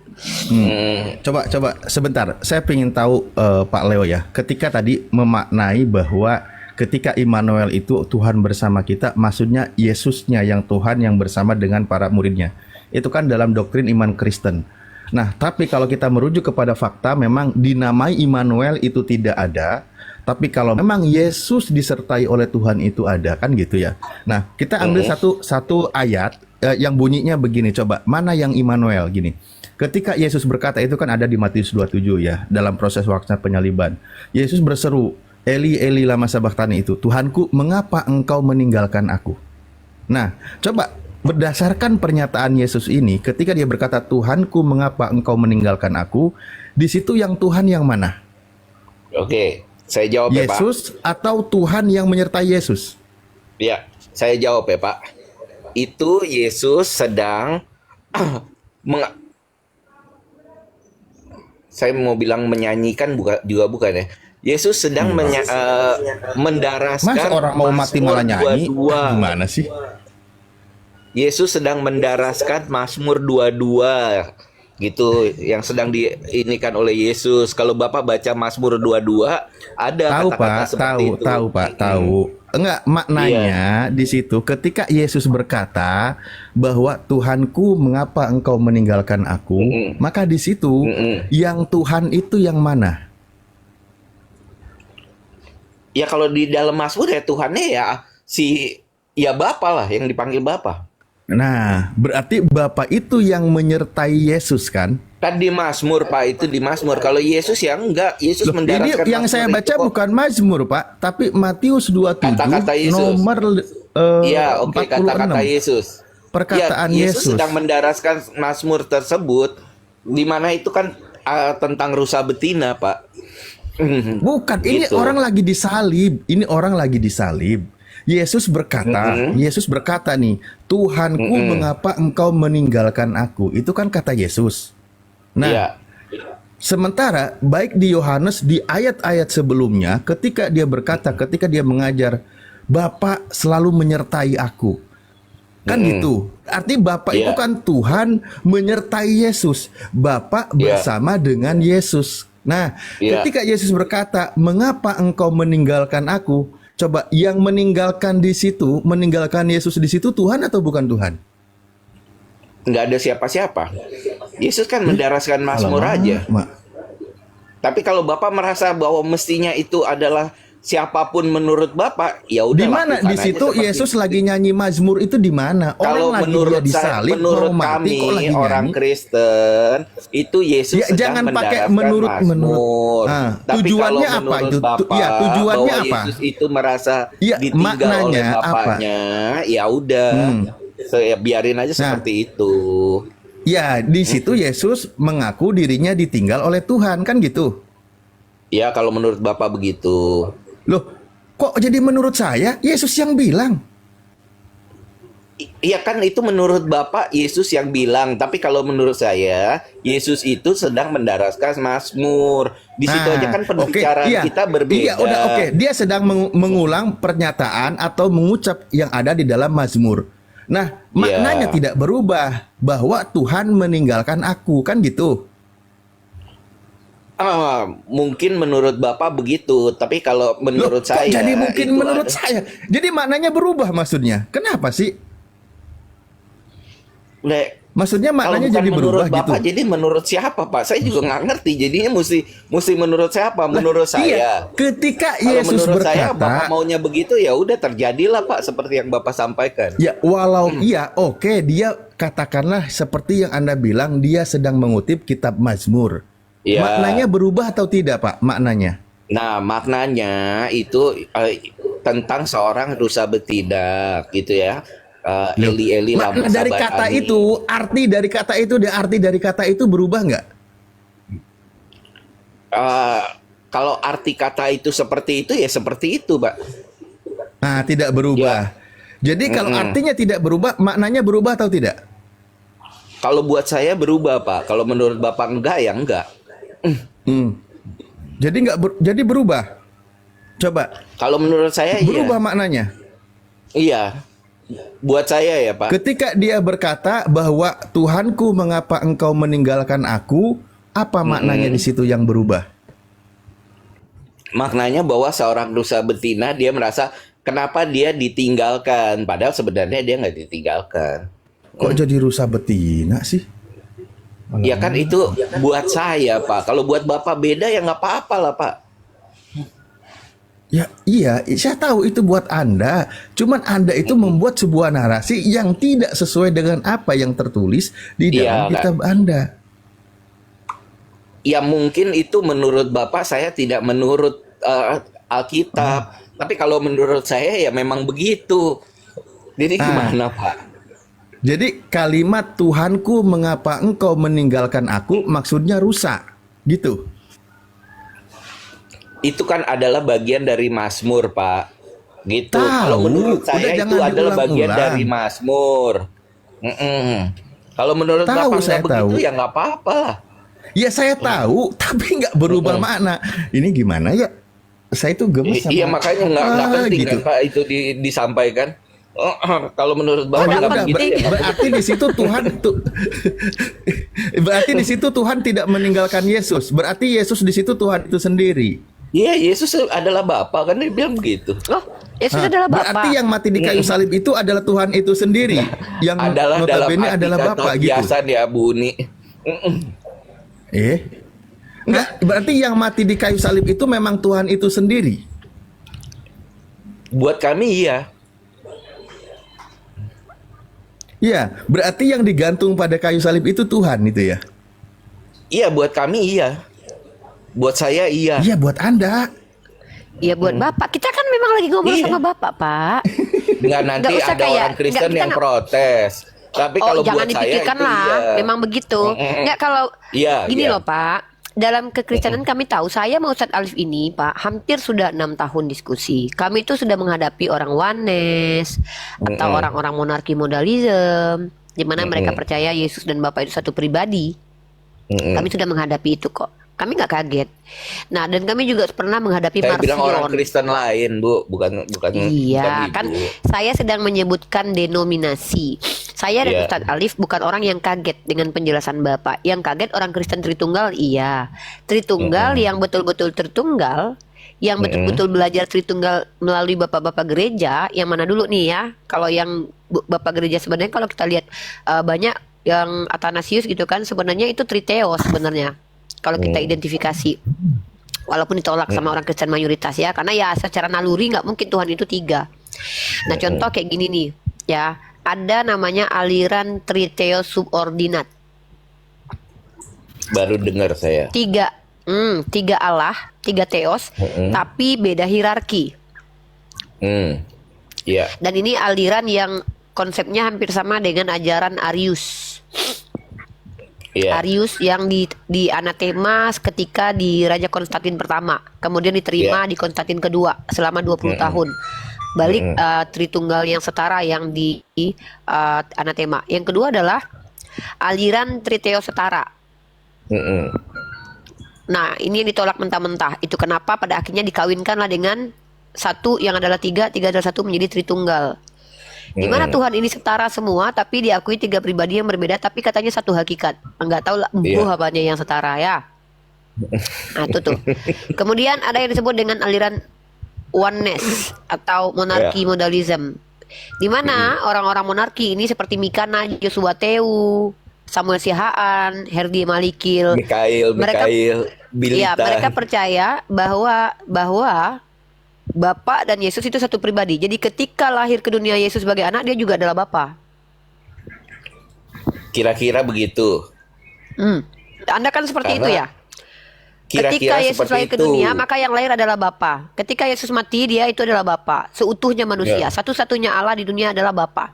Coba sebentar. Saya ingin tahu Pak Leo ya. Ketika tadi memaknai bahwa ketika Immanuel itu Tuhan bersama kita, maksudnya Yesusnya yang Tuhan yang bersama dengan para muridnya. Itu kan dalam doktrin iman Kristen. Nah, tapi kalau kita merujuk kepada fakta, memang dinamai Immanuel itu tidak ada. Tapi kalau memang Yesus disertai oleh Tuhan itu ada, kan gitu ya. Nah, kita ambil satu ayat yang bunyinya begini. Coba, mana yang Immanuel gini. Ketika Yesus berkata, itu kan ada di Matius 27 ya, dalam proses waktu penyaliban. Yesus berseru, Eli, Eli lama sabachthani itu, Tuhanku, mengapa engkau meninggalkan aku? Nah, coba berdasarkan pernyataan Yesus ini, ketika dia berkata, Tuhanku, mengapa engkau meninggalkan aku? Di situ yang Tuhan yang mana? Oke, saya jawab ya Pak. Yesus atau Tuhan yang menyertai Yesus? Ya, saya jawab ya Pak. Itu Yesus sedang saya mau bilang menyanyikan juga bukan ya. Yesus sedang mendaraskan Masa orang mau mati malah nyanyi? 22. Gimana sih? Yesus sedang mendaraskan Mazmur 22 gitu yang sedang diinikan oleh Yesus. Kalau Bapak baca Mazmur 22 ada Tahu kata-kata Pak, seperti itu. tahu Pak, tahu. Enggak, maknanya di situ ketika Yesus berkata bahwa Tuhanku, mengapa engkau meninggalkan aku? Maka di situ yang Tuhan itu yang mana? Ya kalau di dalam Mazmur ya Tuhannya ya Bapa lah yang dipanggil Bapa. Nah, berarti Bapa itu yang menyertai Yesus kan? Kan di Mazmur Pak, itu di Mazmur. Kalau Yesus ya enggak, Yesus Loh, ini mendaraskan yang Mazmur saya itu baca kok. bukan Mazmur Pak, tapi Matius 27 Kata-kata Yesus. nomor Iya, oke, 46. kata-kata Yesus. Perkataan Ya, Yesus. Yesus sedang mendaraskan Mazmur tersebut, di mana itu kan tentang rusa betina, Pak. Bukan, ini Gitu. orang lagi disalib. Ini orang lagi disalib. Yesus berkata nih, Tuhanku, mengapa engkau meninggalkan aku? Itu kan kata Yesus. Nah, Iya. sementara baik di Yohanes di ayat-ayat sebelumnya, ketika dia berkata, ketika dia mengajar, Bapa selalu menyertai aku. Kan gitu. Arti Bapa itu Iya. kan Tuhan menyertai Yesus. Bapa Iya. bersama dengan Yesus. Nah, Iya. ketika Yesus berkata, mengapa engkau meninggalkan aku? Coba, yang meninggalkan di situ, meninggalkan Yesus di situ Tuhan atau bukan Tuhan? Nggak ada siapa-siapa. Yesus kan mendaraskan Mazmur Alamak, aja. Mak. Tapi kalau Bapak merasa bahwa mestinya itu adalah siapapun menurut Bapak, ya udah. Di mana lakukan di aja situ seperti Yesus itu. lagi nyanyi Mazmur itu di mana? Kalau Orang lagi menurut dia disalib, menurut mau mati, kami kok lagi orang nyanyi? Kristen itu Yesus Ya, sedang jangan pakai mendaraskan menurut. Mazmur. Ah, Tapi tujuannya kalau apa menurut itu? Bapak, Ya, tujuannya bahwa apa? Yesus itu merasa Ya, ditinggal oleh maknanya apa? bapaknya, ya udah. Ya biarin aja seperti itu. Ya, di situ Yesus mengaku dirinya ditinggal oleh Tuhan, kan gitu. Ya kalau menurut Bapak begitu. Loh, kok jadi menurut saya Yesus yang bilang? Iya kan itu menurut Bapak Yesus yang bilang, tapi kalau menurut saya Yesus itu sedang mendaraskan Mazmur. Di situ aja kan pembicaraan iya. kita berbeda. Iya, udah oke. Dia sedang mengulang pernyataan atau mengucap yang ada di dalam Mazmur. Nah, maknanya tidak berubah bahwa Tuhan meninggalkan aku, kan gitu. Mungkin menurut Bapak begitu, tapi kalau menurut Loh, kok saya jadi mungkin itu menurut ada- saya. Jadi maknanya berubah maksudnya. Kenapa sih? Le, Maksudnya kalau maknanya bukan jadi berubah menurut gitu. Bapak, jadi menurut siapa, Pak? Saya juga nggak ngerti. Jadinya mesti menurut siapa? Menurut saya. Iya, ketika Kalau Yesus menurut saya, Bapak berkata, maunya begitu ya udah terjadilah, Pak, seperti yang Bapak sampaikan. ya walau iya oke, dia katakanlah seperti yang Anda bilang, dia sedang mengutip kitab Mazmur. Iya. Maknanya berubah atau tidak, Pak? Maknanya. Nah, maknanya itu tentang seorang rusa betina, gitu ya. Eli Eli lama Makna dari sabat kata ani. itu, arti dari kata itu berubah nggak? Kalau arti kata itu seperti itu ya seperti itu, Pak. Nah, tidak berubah. Jadi kalau artinya tidak berubah, maknanya berubah atau tidak? Kalau buat saya berubah, Pak. Kalau menurut Bapak enggak ya enggak. Jadi jadi berubah. Coba Kalau menurut saya berubah iya. maknanya. Iya. Buat saya ya, Pak. Ketika dia berkata bahwa Tuhanku, mengapa engkau meninggalkan aku? Apa maknanya di situ yang berubah? Maknanya bahwa seorang rusa betina dia merasa kenapa dia ditinggalkan, padahal sebenarnya dia nggak ditinggalkan. Kok jadi rusa betina sih? Ya kan itu buat saya, Pak. Kalau buat Bapak beda ya nggak apa-apa lah, Pak. Ya iya, saya tahu itu buat Anda. Cuman Anda itu membuat sebuah narasi yang tidak sesuai dengan apa yang tertulis di dalam Iya, kitab Anda. Ya mungkin itu menurut Bapak, saya tidak menurut Alkitab. Tapi kalau menurut saya ya memang begitu. Jadi gimana, Pak? Jadi kalimat Tuhanku, mengapa engkau meninggalkan aku, maksudnya rusak, gitu. Itu kan adalah bagian dari Mazmur, Pak. Gitu. Tahu, Kalau menurut udah saya itu jangan adalah bagian diulang-ulang. dari Mazmur. Kalau menurut Tahu, Bapak saya nggak begitu tahu. ya nggak apa-apa lah. Ya saya tahu, tapi nggak berubah makna. Ini gimana ya? Saya itu gemes sama. Iya makanya nggak penting gitu. kan, Pak, itu disampaikan. Kalau menurut Bapak Ya nggak udah, begitu ya. berarti di situ Tuhan berarti di situ Tuhan tidak meninggalkan Yesus. Berarti Yesus di situ Tuhan itu sendiri. Iya, Yesus adalah Bapa, kan dia bilang begitu. Oh, Yesus adalah Bapa. Berarti yang mati di kayu salib itu adalah Tuhan itu sendiri. Yang Adalah dalam notabene arti adalah kata Bapa gitu. biasa ya, Bu Uni. Enggak, berarti yang mati di kayu salib itu memang Tuhan itu sendiri. Buat kami iya. Iya, berarti yang digantung pada kayu salib itu Tuhan itu ya. Iya, buat kami iya. Buat saya iya. Iya, buat Anda. Ya buat Bapak. Kita kan memang lagi ngobrol Iya. sama Bapak, Pak. Nggak nanti Nggak usah ada kayak- orang Kristen nggak, yang kita protes. Tapi Oh, kalau jangan buat saya dipikirkan itu lah. iya. Memang begitu. Enggak kalau Iya, gini iya. loh, Pak. Dalam kekristenan kami tahu, saya sama Ustadz Alif ini, Pak, hampir sudah 6 tahun diskusi. Kami itu sudah menghadapi orang Oneness atau orang-orang monarki modalism, di mana mereka percaya Yesus dan Bapa itu satu pribadi. Kami sudah menghadapi itu kok. Kami nggak kaget. Nah, dan kami juga pernah menghadapi Saya bilang orang Marcion. Kristen lain, Bu, bukan Iya, bukan kan ibu. saya sedang menyebutkan denominasi. Saya dan Iya. Ustadz Alif bukan orang yang kaget dengan penjelasan Bapak. Yang kaget orang Kristen Tritunggal, iya. Tritunggal yang betul-betul tertunggal, yang betul-betul belajar Tritunggal melalui bapak-bapak gereja, yang mana dulu nih ya. Kalau yang bapak gereja sebenarnya kalau kita lihat banyak yang Athanasius gitu kan, sebenarnya itu Triteos sebenarnya. Kalau kita identifikasi. Walaupun ditolak sama orang Kristen mayoritas ya, karena ya secara naluri nggak mungkin Tuhan itu 3. Nah contoh kayak gini nih ya, ada namanya aliran Triteos subordinat. Baru dengar saya. 3 Allah, 3 teos, tapi beda hierarki. Iya. Dan ini aliran yang konsepnya hampir sama dengan ajaran Arius. Iya. Arius yang di anatema ketika di Raja Konstantin pertama, kemudian diterima di Konstantin kedua selama 20 tahun. Balik Tritunggal yang setara yang di anatema. Yang kedua adalah aliran Triteos setara. Nah, ini yang ditolak mentah-mentah. Itu kenapa pada akhirnya dikawinkanlah dengan satu yang adalah 3 adalah 1 menjadi Tritunggal. Di mana Tuhan ini setara semua, tapi diakui 3 pribadi yang berbeda, tapi katanya satu hakikat. Enggak tahu lah apanya yang setara ya. Nah, itu tuh. Kemudian ada yang disebut dengan aliran Oneness atau monarki modalism. Di mana orang-orang monarki ini seperti Mikana, Joshua Teu, Samuel Sihaan, Herdi Malikil, mereka Mikhail, ya, Bilitan. mereka percaya bahwa Bapa dan Yesus itu satu pribadi. Jadi ketika lahir ke dunia Yesus sebagai anak, dia juga adalah Bapa. Kira-kira begitu. Anda kan seperti Karena itu ya. Ketika Kira-kira Yesus seperti lahir ke itu. dunia, maka yang lahir adalah Bapa. Ketika Yesus mati, dia itu adalah Bapa. Seutuhnya manusia. Ya. Satu-satunya Allah di dunia adalah Bapa.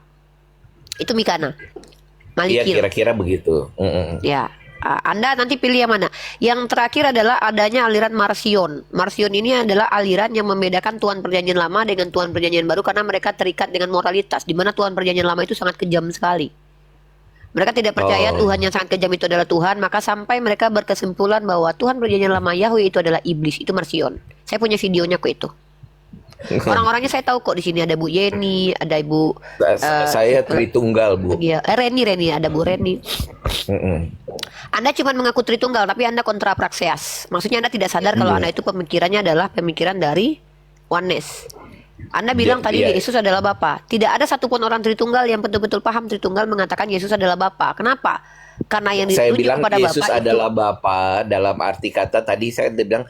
Itu Mikana. Iya, Malikil. kira-kira begitu. Ya, Anda nanti pilih yang mana. Yang terakhir adalah adanya aliran Marsion. Marsion ini adalah aliran yang membedakan Tuhan Perjanjian Lama dengan Tuhan Perjanjian Baru karena mereka terikat dengan moralitas, di mana Tuhan Perjanjian Lama itu sangat kejam sekali. Mereka tidak percaya Oh. Tuhan yang sangat kejam itu adalah Tuhan, maka sampai mereka berkesimpulan bahwa Tuhan Perjanjian Lama Yahweh itu adalah iblis, itu Marsion. Saya punya videonya kok itu. Orang-orangnya saya tahu kok, di sini ada Bu Yeni, ada Ibu Saya Tritunggal, Bu. Reni, ada Bu Reni. Mm-mm. Anda cuma mengaku Tritunggal, tapi Anda kontra praksias. Maksudnya Anda tidak sadar kalau Anda itu pemikirannya adalah pemikiran dari oneness. Anda bilang tadi iya. Yesus adalah Bapa. Tidak ada satupun orang Tritunggal yang betul-betul paham Tritunggal mengatakan Yesus adalah Bapa. Kenapa? Karena yang Saya ditunjuk bilang kepada Yesus Bapa adalah Bapa dalam arti kata tadi saya bilang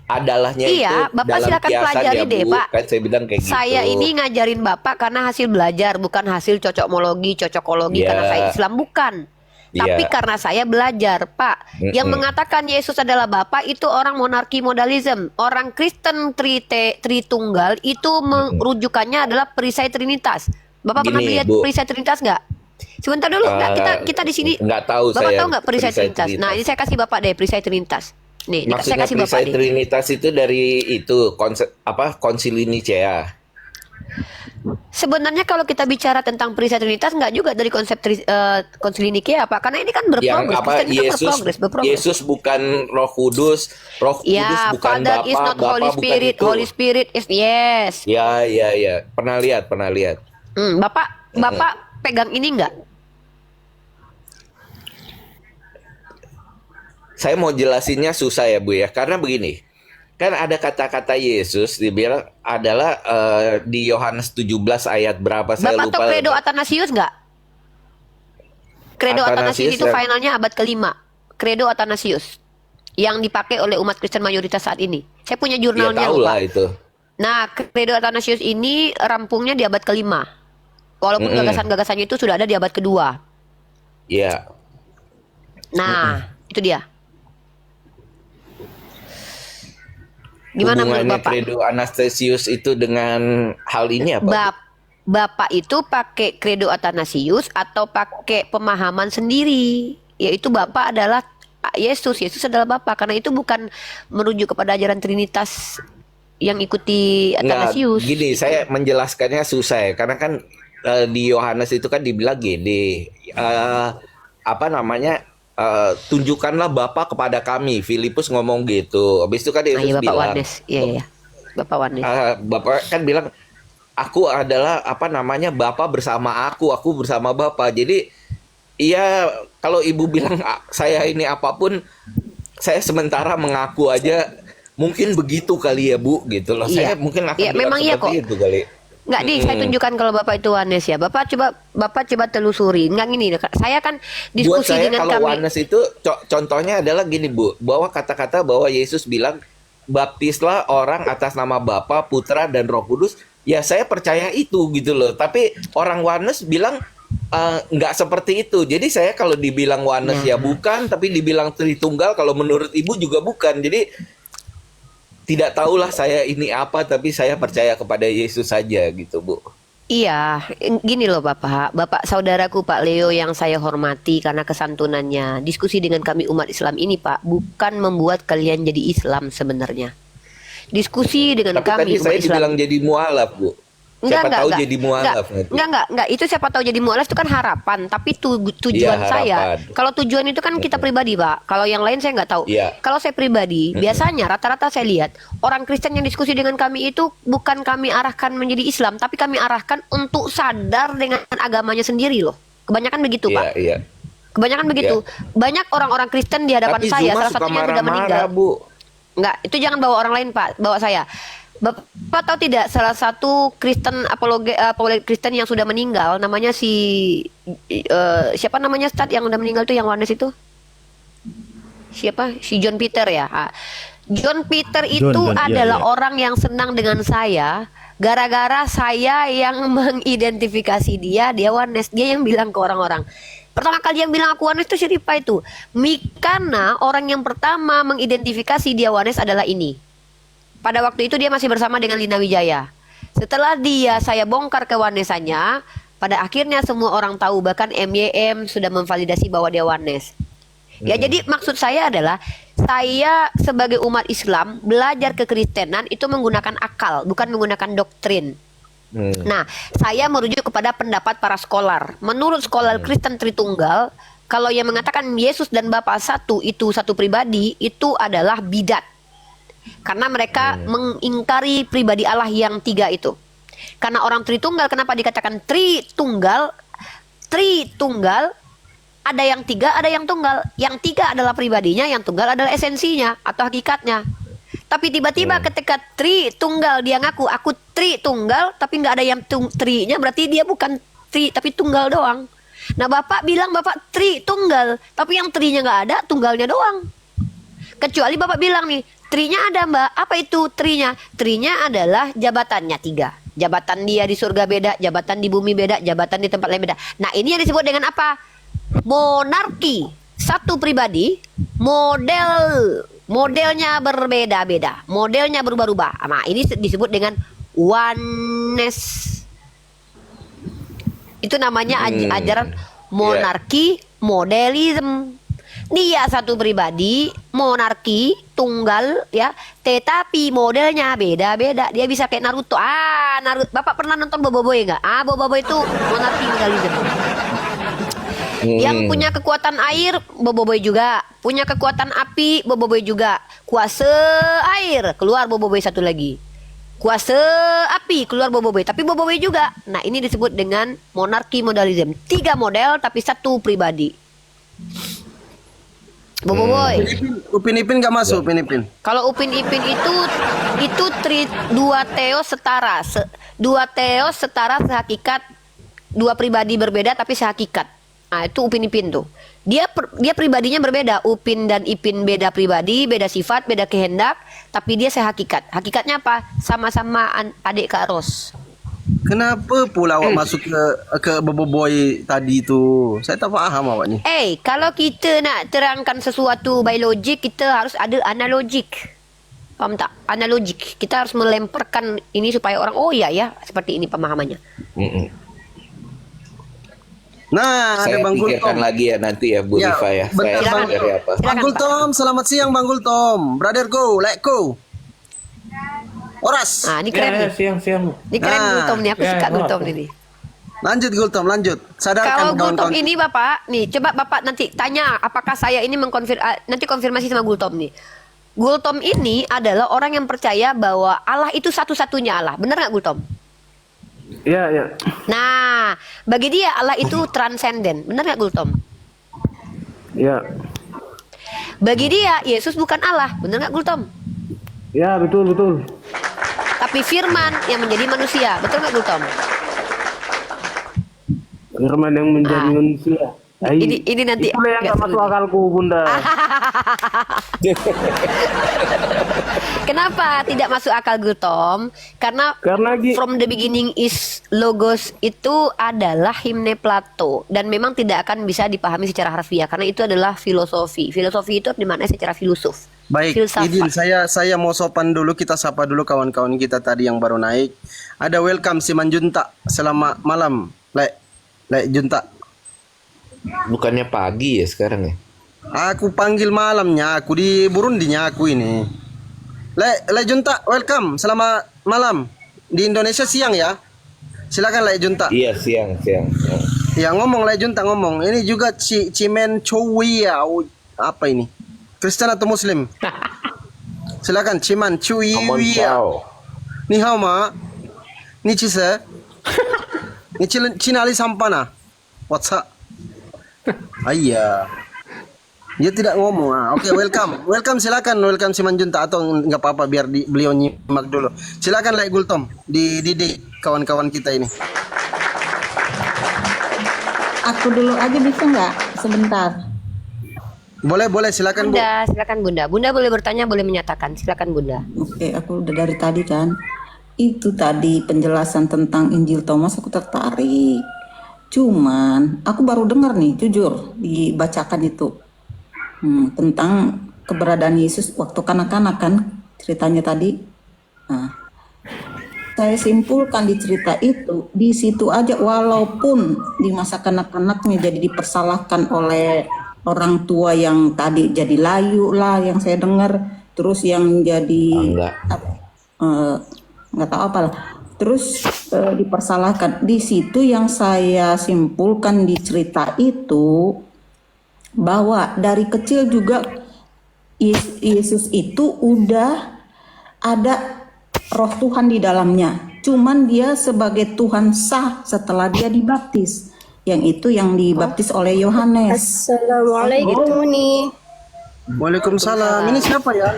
adalahnya Iya, itu Bapak dalam silakan kiasan pelajari ya, deh, Bu. Pak. Kan saya bilang kayak gitu. Saya ini ngajarin Bapak karena hasil belajar, bukan hasil cocokmologi, cocokologi Iya. karena saya Islam, bukan. Tapi Iya. karena saya belajar, Pak. Yang mengatakan Yesus adalah Bapa itu orang monarki modalism. Orang Kristen Tritunggal itu rujukannya adalah perisai Trinitas. Bapak pernah Gini, lihat Bu. perisai Trinitas nggak? Sebentar dulu, kita di sini. nggak tahu Bapak saya tahu nggak perisai Trinitas? Trinitas. Nah, ini saya kasih Bapak deh perisai Trinitas. Nih, saya Maksudnya kasih Bapak perisai deh. Trinitas itu dari itu konsep Konsili Nicea. Sebenarnya kalau kita bicara tentang perisai Trinitas nggak juga dari konsep Konsili Nikea, Pak, karena ini kan Yang berprogres. apa Kristen itu berprogres. Yesus bukan Roh Kudus, Roh Kudus Ya, bukan Father Bapa, is not Bapa Holy bukan Spirit, itu. Holy Spirit is yes. Ya. Pernah lihat. Bapak pegang ini nggak? Saya mau jelasinnya susah ya, Bu ya. Karena begini. Kan ada kata-kata Yesus dibilang adalah di Yohanes 17 ayat berapa saya Bapak lupa. tahu Credo Athanasius nggak? Credo Athanasius Athanasius itu ya. finalnya abad ke-5. Credo Athanasius yang dipakai oleh umat Kristen mayoritas saat ini. Saya punya Ya jurnalnya tahu loh, lah Pak. itu. Nah, Credo Athanasius ini rampungnya di abad ke-5. Walaupun gagasan-gagasannya itu sudah ada di abad kedua. Ya. Nah, itu dia. Gimana menurut Hubungannya Bapak? Credo Athanasius itu dengan hal ini apa? Bapak itu pakai Credo Athanasius atau pakai pemahaman sendiri? Yaitu Bapak adalah Yesus adalah Bapak. Karena itu bukan merujuk kepada ajaran Trinitas yang ikuti Nggak, Athanasius. gini, saya menjelaskannya susah ya, karena kan di Yohanes itu kan dibilang gini, tunjukkanlah Bapa kepada kami. Filipus ngomong gitu. Habis itu kan Yesus Iya, Bapak bilang, Wanes. Iya. Bapak Wanes. Bapak kan bilang, aku adalah Bapa bersama aku bersama Bapa. Jadi, iya kalau ibu bilang saya ini apapun, saya sementara mengaku aja. Mungkin begitu kali ya, Bu, gitu loh. Iya. Saya mungkin akan Iya, bilang memang iya seperti kok. itu kali. Nggak saya tunjukkan kalau Bapak itu Wanes ya. Bapak coba telusuri. Nggak gini. Saya kan Buat diskusi saya dengan kalau kami. oneness itu contohnya adalah gini, Bu, bahwa kata-kata bahwa Yesus bilang baptislah orang atas nama Bapa, Putra dan Roh Kudus. Ya saya percaya itu gitu loh. Tapi orang oneness bilang nggak seperti itu. Jadi saya kalau dibilang oneness ya bukan, tapi dibilang Tritunggal kalau menurut Ibu juga bukan. Jadi tidak tahulah saya ini apa, tapi saya percaya kepada Yesus saja gitu, Bu. Iya, gini loh Bapak saudaraku Pak Leo yang saya hormati karena kesantunannya. Diskusi dengan kami umat Islam ini Pak, bukan membuat kalian jadi Islam sebenarnya. Diskusi dengan Tapi kami tadi umat saya Islam. dibilang jadi mualaf, Bu. Siapa tahu jadi mualaf nanti. Enggak. Itu siapa tahu jadi mualaf itu kan harapan. Tapi tujuan Iya, saya, harapan. kalau tujuan itu kan kita pribadi, Pak. Kalau yang lain saya nggak tahu. Iya. Kalau saya pribadi, biasanya rata-rata saya lihat orang Kristen yang diskusi dengan kami itu bukan kami arahkan menjadi Islam, tapi kami arahkan untuk sadar dengan agamanya sendiri loh. Kebanyakan begitu, Pak. Iya. Kebanyakan begitu. Banyak orang-orang Kristen di hadapan Tapi saya, Zuma salah suka satunya sudah meninggal. marah-marah, Bu. Enggak, itu jangan bawa orang lain, Pak. Bawa saya. Bapak tahu tidak salah satu Kristen apologet Kristen yang sudah meninggal namanya siapa namanya Ustadz yang udah meninggal tuh yang Warnes itu? Siapa? Si John Peter ya. John Peter itu John, iya, adalah iya. orang yang senang dengan saya gara-gara saya yang mengidentifikasi dia Warnes. Dia yang bilang ke orang-orang. Pertama kali yang bilang aku Warnes itu siapa itu? Karena orang yang pertama mengidentifikasi dia Warnes adalah ini. Pada waktu itu dia masih bersama dengan Lina Wijaya. Setelah saya bongkar kewarnesannya, pada akhirnya semua orang tahu, bahkan MYM sudah memvalidasi bahwa dia Warnes. Ya, jadi maksud saya adalah saya sebagai umat Islam belajar kekristenan itu menggunakan akal, bukan menggunakan doktrin. Nah, saya merujuk kepada pendapat para skolar. Menurut skolar Kristen Tritunggal, kalau yang mengatakan Yesus dan Bapa satu itu satu pribadi, itu adalah bidat. Karena mereka mengingkari pribadi Allah yang tiga itu. Karena orang Tritunggal, kenapa dikatakan Tritunggal? Tritunggal, ada yang tiga, ada yang tunggal. Yang tiga adalah pribadinya, yang tunggal adalah esensinya atau hakikatnya. Tapi tiba-tiba ketika Tritunggal dia ngaku, aku Tritunggal, tapi nggak ada yang trinya, berarti dia bukan tri, tapi tunggal doang. Nah, Bapak bilang Bapak Tritunggal, tapi yang trinya nggak ada, tunggalnya doang. Kecuali Bapak bilang nih, trinya ada Mbak, apa itu trinya? Trinya adalah jabatannya tiga. Jabatan dia di surga beda, jabatan di bumi beda, jabatan di tempat lain beda. Nah, ini yang disebut dengan apa? Monarki. Satu pribadi, modelnya berbeda-beda, modelnya berubah-ubah. Nah, ini disebut dengan oneness. Itu namanya ajaran monarki modelism. Dia satu pribadi, monarki, tunggal ya, tetapi modelnya beda-beda. Dia bisa kayak Naruto. Naruto. Bapak pernah nonton Boboiboy enggak? Boboiboy itu monarki modelism. Yang punya kekuatan air, Boboiboy juga. Punya kekuatan api, Boboiboy juga. Kuasa air, keluar Boboiboy satu lagi. Kuasa api, keluar Boboiboy. Tapi Boboiboy juga. Nah, ini disebut dengan monarki modelism. 3 model, tapi satu pribadi. Boboiboy. Upin Ipin nggak masuk, Upin Ipin. Kalau Upin Ipin itu dua teos setara. Dua teos setara sehakikat, dua pribadi berbeda tapi sehakikat. Nah, itu Upin Ipin tuh. Dia pribadinya berbeda. Upin dan Ipin beda pribadi, beda sifat, beda kehendak, tapi dia sehakikat. Hakikatnya apa? Sama-sama adik Kak Ros. Kenapa pula awak masuk ke Boboiboy tadi tu? Saya tak faham awak ni. Kalau kita nak terangkan sesuatu by logic, kita harus ada analogik. Faham tak? Analogik. Kita harus melemparkan ini supaya orang, oh iya ya, seperti ini pemahamannya. Nah, ada Saya Bang pikirkan Gultom. lagi ya nanti ya Bu Rifa ya. benar, Saya Bang. dari apa? Bang Gultom, selamat siang Bang Gultom. Brother go, let go. Oras. Ini keren nih. Siang. Ini keren Nah. Gultom nih. Aku Ya, suka ya, Gultom apa? ini. Lanjut Gultom, lanjut. Sadarkan Kalau Gultom kawan-kawan. ini Bapak, nih coba Bapak nanti tanya apakah saya ini nanti konfirmasi sama Gultom nih. Gultom ini adalah orang yang percaya bahwa Allah itu satu-satunya Allah. Benar nggak Gultom? Iya. Nah, bagi dia Allah itu transenden. Benar nggak Gultom? Iya. Bagi dia Yesus bukan Allah. Benar nggak Gultom? Ya, betul. Tapi Firman yang menjadi manusia. Betul nggak Gultom? Firman yang menjadi manusia. Ini nanti Itulah yang agak gak seru masuk nih. akalku, Bunda. Kenapa tidak masuk akal Gultom? Karena from the beginning is logos itu adalah himne Plato dan memang tidak akan bisa dipahami secara harfiah karena itu adalah filosofi. Filosofi itu dimaknai secara filosof. Baik, Filsafat. izin saya mau sopan dulu, kita sapa dulu kawan-kawan kita tadi yang baru naik. Ada welcome si Manjunta. Selamat malam, Lek Junta. Bukannya pagi ya sekarang ya? Aku panggil malamnya, aku di Burundinya aku ini. Lek Junta, welcome. Selamat malam. Di Indonesia siang ya. Silakan Lek Junta. Iya siang. Ya ngomong Lek Junta ngomong. Ini juga Cimen Chouya. Apa ini? Kristen atau Muslim? Silakan Ciman Amon Chouya. Chao. Ni hao ma. Ni cise. Ni Cina Ali Sampana. What's up? Ayah. Dia tidak ngomong. Oke, welcome silakan, welcome Simanjuntak atau nggak apa-apa biar beliau nyimak dulu. Silakan Lek Gultom di kawan-kawan kita ini. Aku dulu aja bisa nggak? Sebentar. Boleh silakan Bu. Bunda, silakan Bunda. Bunda boleh bertanya, boleh menyatakan. Silakan Bunda. Oke, aku udah dari tadi kan. Itu tadi penjelasan tentang Injil Thomas aku tertarik. Cuman aku baru dengar nih, jujur dibacakan itu tentang keberadaan Yesus waktu kanak-kanak kan ceritanya tadi. Nah, saya simpulkan di cerita itu, di situ aja walaupun di masa kanak-kanaknya jadi dipersalahkan oleh orang tua yang tadi jadi layu lah yang saya dengar, terus yang jadi nggak tahu apalah, terus dipersalahkan. Di situ yang saya simpulkan di cerita itu bahwa dari kecil juga Yesus itu udah ada roh Tuhan di dalamnya, cuman dia sebagai Tuhan sah setelah dia dibaptis, yang itu yang dibaptis oleh Yohanes. Assalamualaikum nih. Waalaikumsalam. Ini siapa ya?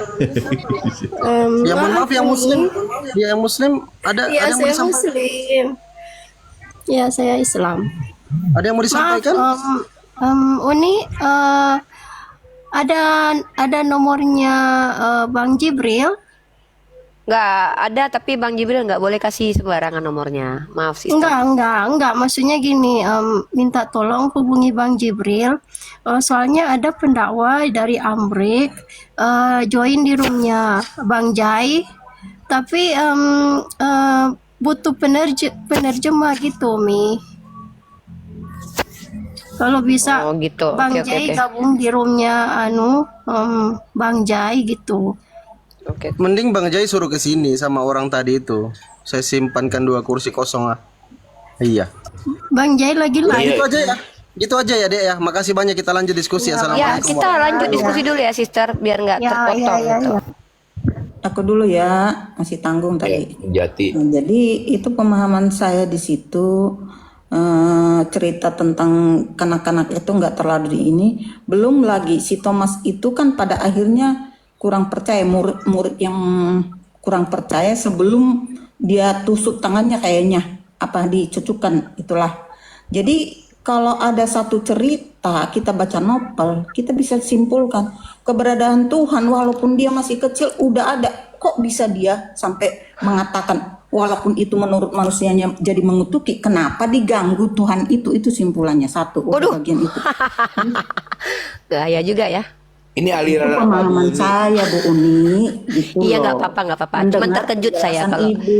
Ya mohon maaf yang muslim. Dia yang muslim ada Ya, yang mau saya disampaikan? muslim. Ya, saya Islam. Ada yang mau disampaikan? Uni ada nomornya Bang Jibril. Nggak ada, tapi Bang Jibril nggak boleh kasih sembarangan nomornya. Maaf, Sister. Enggak. Maksudnya gini, minta tolong hubungi Bang Jibril. Soalnya ada pendakwa dari Amrik join di roomnya Bang Jai, tapi butuh penerjemah gitu, Mi. Kalau bisa Oh gitu. Bang Oke, Jai oke. gabung di roomnya Bang Jai gitu. Oke. Mending Bang Jai suruh ke sini sama orang tadi itu. Saya simpankan 2 kursi kosong lah. Iya. Bang Jai lagi live. Gitu aja ya. Gitu aja ya, Dek ya. Makasih banyak, kita lanjut diskusi. Ya, Assalamualaikum. kita lanjut diskusi dulu ya, Sister, biar nggak terpotong gitu. Aku dulu ya, masih tanggung tadi. Jati. Nah, jadi itu pemahaman saya di situ, cerita tentang kanak-kanak itu nggak terlalu di ini. Belum lagi si Thomas itu kan pada akhirnya kurang percaya, murid yang kurang percaya sebelum dia tusuk tangannya kayaknya apa dicucukkan itulah. Jadi kalau ada satu cerita kita baca novel, kita bisa simpulkan keberadaan Tuhan walaupun dia masih kecil udah ada. Kok bisa dia sampai mengatakan walaupun itu menurut manusianya jadi mengutuki, kenapa diganggu Tuhan itu simpulannya satu. Waduh. Bagian itu. Gaya juga ya. Ini Itu aliran pemahaman saya Bu Uni gitu Iya, loh. nggak apa-apa. Cuman Mendengar terkejut saya penjelasan kalau Ibu.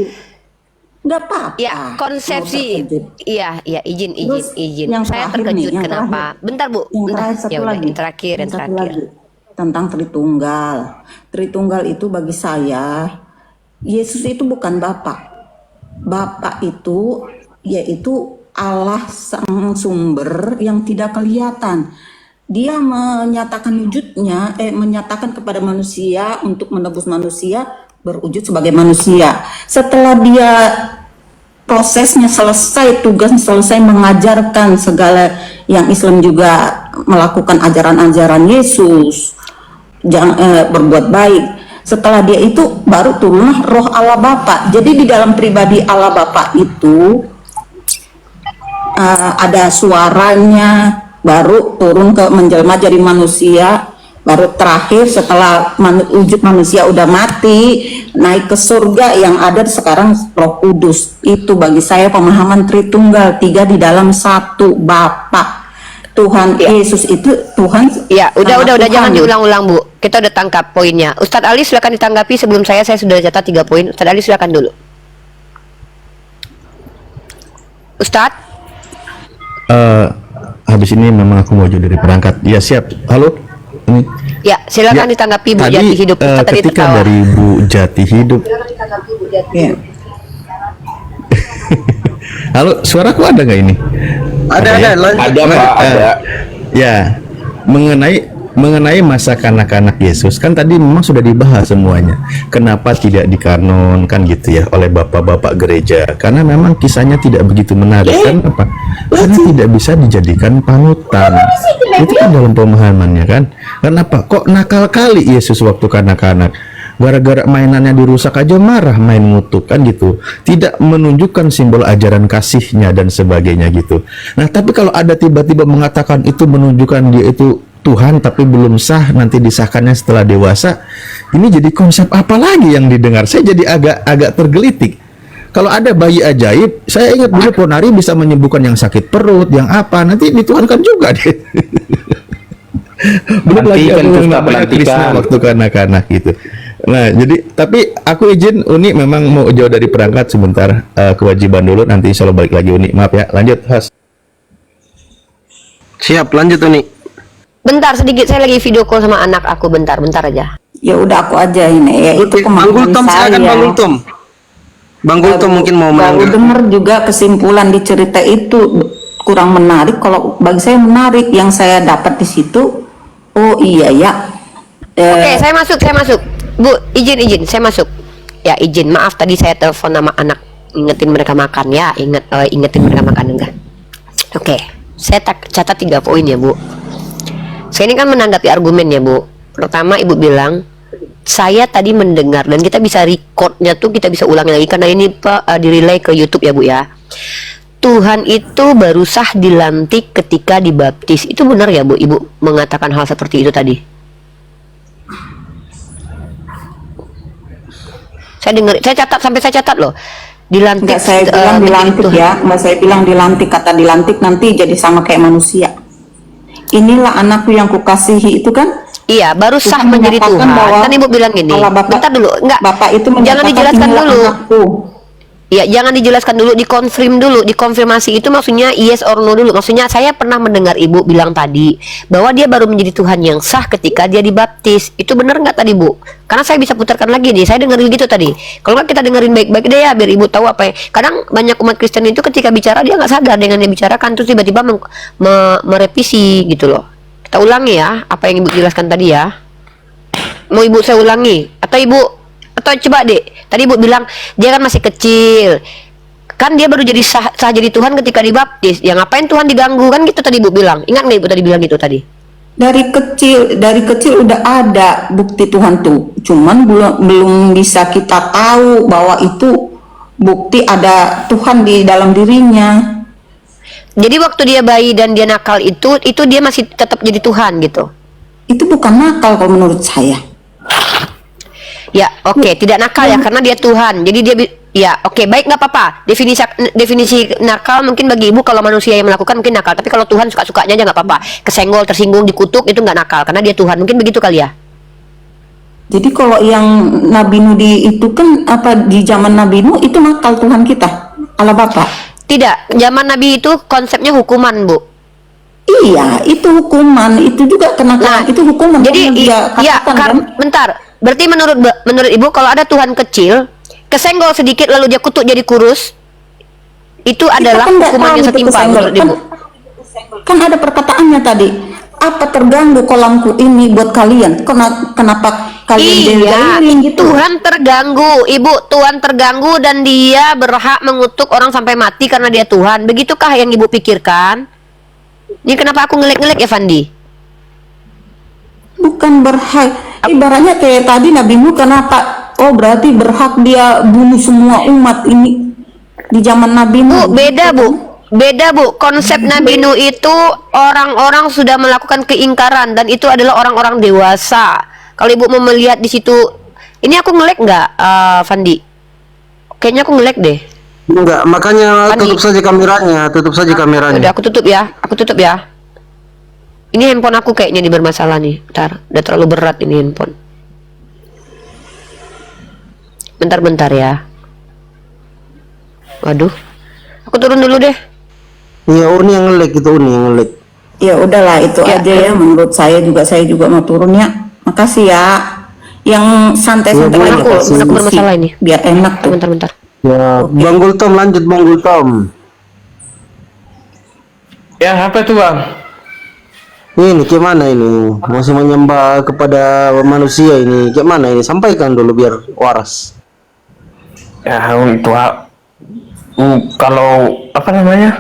Nggak apa-apa. ya Mau konsepsi. terkejut. Iya, izin. Terus yang Saya terakhir terkejut nih, yang kenapa? terakhir. Bentar, Bu. Yang Bentar. terakhir satu Ya udah, lagi. yang terakhir. Satu lagi. Tentang Tritunggal. Tritunggal itu bagi saya, Yesus itu bukan Bapa. Bapa itu yaitu Allah sang sumber yang tidak kelihatan. Dia menyatakan wujudnya, menyatakan kepada manusia untuk menebus manusia, berwujud sebagai manusia. Setelah dia prosesnya selesai, tugasnya selesai mengajarkan segala yang Islam juga melakukan ajaran-ajaran Yesus, berbuat baik. Setelah dia itu baru turunlah roh Allah Bapa. Jadi di dalam pribadi Allah Bapa itu ada suaranya, baru turun ke menjelma jadi manusia, baru terakhir setelah wujud manusia udah mati naik ke surga yang ada sekarang Roh Kudus. Itu bagi saya pemahaman Tritunggal, 3 di dalam 1 Bapa. Tuhan Yesus itu Tuhan. Ya, udah Tuhan. jangan diulang-ulang, Bu. Kita udah tangkap poinnya. Ustadz Ali silakan ditanggapi sebelum saya sudah catat 3 poin. Ustadz Ali silakan dulu. Ustadz? Habis ini memang aku mau jauh dari perangkat. Ya siap. Halo. Ini. Ya, silakan Ya, ditanggapi Bu tadi, Jati Hidup. Ustadz tadi ketika tertawa. dari Bu Jati Hidup. Ya. Halo, suaraku ada nggak ini? Ada. ada Pak, ada. Ya, mengenai mengenai masa kanak-kanak Yesus kan tadi memang sudah dibahas semuanya. Kenapa tidak dikanonkan gitu ya oleh bapak-bapak gereja? Karena memang kisahnya tidak begitu menarik. Kenapa? Karena tidak bisa dijadikan panutan. Itu kan dalam pemahamannya kan. Kenapa? Kok nakal kali Yesus waktu kanak-kanak? Gara-gara mainannya dirusak aja marah, main ngutuk kan gitu. Tidak menunjukkan simbol ajaran kasihnya dan sebagainya gitu. Nah, tapi kalau ada tiba-tiba mengatakan itu menunjukkan dia itu Tuhan tapi belum sah, nanti disahkannya setelah dewasa, ini jadi konsep apa lagi yang didengar? Saya jadi agak tergelitik. Kalau ada bayi ajaib, saya ingat dulu Ponari bisa menyembuhkan yang sakit perut, yang apa, nanti dituhankan juga deh. Belum lagi Pelantikan, ada yang Ustaz, namanya Krishna pelantikan. waktu kanak-kanak gitu. Nah, jadi tapi aku izin Uni memang mau jauh dari perangkat sebentar, kewajiban dulu, nanti insya Allah balik lagi Uni. Maaf ya, lanjut host. Siap, lanjut Uni. Bentar sedikit, saya lagi video call sama anak aku, bentar aja. Ya udah aku aja ini ya, itu Oke, Bang pemahaman Gultom, saya. silakan Bang Gultom. Bang Gultom mungkin mau Baru menanggapi. dengar juga kesimpulan di cerita itu kurang menarik. Kalau bagi saya menarik, yang saya dapat di situ, oh iya ya. Oke, saya masuk. Bu, izin, saya masuk. Ya, izin. Maaf tadi saya telepon sama anak, ingetin mereka makan ya, ingetin mereka makan enggak. Oke, saya catat 3 poin ya, Bu. Saya ini kan menanggapi argumen ya, Bu. Pertama, Ibu bilang, saya tadi mendengar dan kita bisa recordnya tuh, kita bisa ulangi lagi karena ini di relay ke YouTube ya, Bu ya. Tuhan itu baru sah dilantik ketika dibaptis. Itu benar ya, Bu? Ibu mengatakan hal seperti itu tadi. Saya catat loh. Dilantik. Enggak, saya bilang dilantik Tuhan. ya. Enggak, saya bilang dilantik. Kata dilantik nanti jadi sama kayak manusia. Inilah anakku yang kukasihi, itu kan. Iya, baru sah Tuhan menjadi menyatakan Tuhan. bahwa Kan Ibu bilang gini. Allah Bapak- Bentar dulu, enggak. Bapak itu Jangan menyatakan dijelaskan inilah dulu. anakku. Ya, jangan dijelaskan dulu, dikonfirmasi itu maksudnya yes or no dulu. Maksudnya saya pernah mendengar Ibu bilang tadi bahwa dia baru menjadi Tuhan yang sah ketika dia dibaptis. Itu benar nggak tadi, Bu? Karena saya bisa putarkan lagi nih. Saya dengerin gitu tadi. Kalau nggak kita dengerin baik-baik deh ya, biar Ibu tahu apa ya. Kadang banyak umat Kristen itu ketika bicara dia nggak sadar dengan dia bicarakan, terus tiba-tiba merevisi gitu loh. Kita ulangi ya apa yang Ibu jelaskan tadi ya. Mau Ibu saya ulangi atau coba deh, tadi Ibu bilang dia kan masih kecil, kan dia baru jadi sah jadi Tuhan ketika dibaptis. Ya ngapain Tuhan diganggu kan gitu tadi Ibu bilang. Ingat nggak Ibu tadi bilang gitu tadi? Dari kecil udah ada bukti Tuhan tuh. Cuman belum bisa kita tahu bahwa itu bukti ada Tuhan di dalam dirinya. Jadi waktu dia bayi dan dia nakal itu dia masih tetap jadi Tuhan gitu. Itu bukan nakal kalau menurut saya. Ya, oke, tidak nakal ya karena dia Tuhan. Jadi dia ya, oke, baik, nggak apa-apa. Definisi nakal mungkin bagi Ibu kalau manusia yang melakukan mungkin nakal, tapi kalau Tuhan suka-sukanya aja nggak apa-apa. Kesenggol, tersinggung, dikutuk itu nggak nakal karena dia Tuhan. Mungkin begitu kali ya. Jadi kalau yang Nabi Nuh itu kan apa di zaman Nabi Nuh itu nakal Tuhan kita, Allah Bapa. Tidak, zaman Nabi itu konsepnya hukuman, Bu. Iya, itu hukuman, itu juga kenakalan, itu hukuman. Jadi karena dia ya, katakan, kan? bentar. Berarti menurut Ibu kalau ada Tuhan kecil kesenggol sedikit lalu dia kutuk jadi kurus, itu adalah kan nggak hukuman tahu yang itu setimpal kesenggol. menurut Ibu. Kan ada perkataannya tadi, apa terganggu kolamku ini buat kalian? Kenapa kalian Iya, delilin gitu? Tuhan terganggu, Ibu. Tuhan terganggu dan dia berhak mengutuk orang sampai mati karena dia Tuhan. Begitukah yang Ibu pikirkan? Ini kenapa aku ngelek-ngelek ya, Fandi? Bukan berhak. Ibaratnya kayak tadi Nabi Nuh kenapa? Oh berarti berhak dia bunuh semua umat ini di zaman Nabi Nuh. Beda Bu. Konsep Nabi Nuh itu orang-orang sudah melakukan keingkaran dan itu adalah orang-orang dewasa. Kalau Ibu mau melihat di situ, ini aku ngelek nggak, Fandi? Kayaknya aku ngelek deh. Enggak, makanya Fandi. tutup saja kameranya. Udah aku tutup ya. Ini handphone aku kayaknya bermasalah nih. Bentar, udah terlalu berat ini handphone. Bentar ya. Waduh, aku turun dulu deh. Iya, Uni yang ngelek itu, Uni yang ngelek. Ya udahlah itu Ya, aja ya menurut saya juga mau turun ya. Makasih ya. Yang santai-santai Ya, aku diskusi, bermasalah ini. biar enak tuh. Bentar. Ya, Bang Gultom lanjut Bang Gultom. Ya, apa tuh Bang? Ini gimana ini? Masih menyembah kepada manusia ini. Gimana ini? Sampaikan dulu biar waras. Ya untuk kalau apa namanya?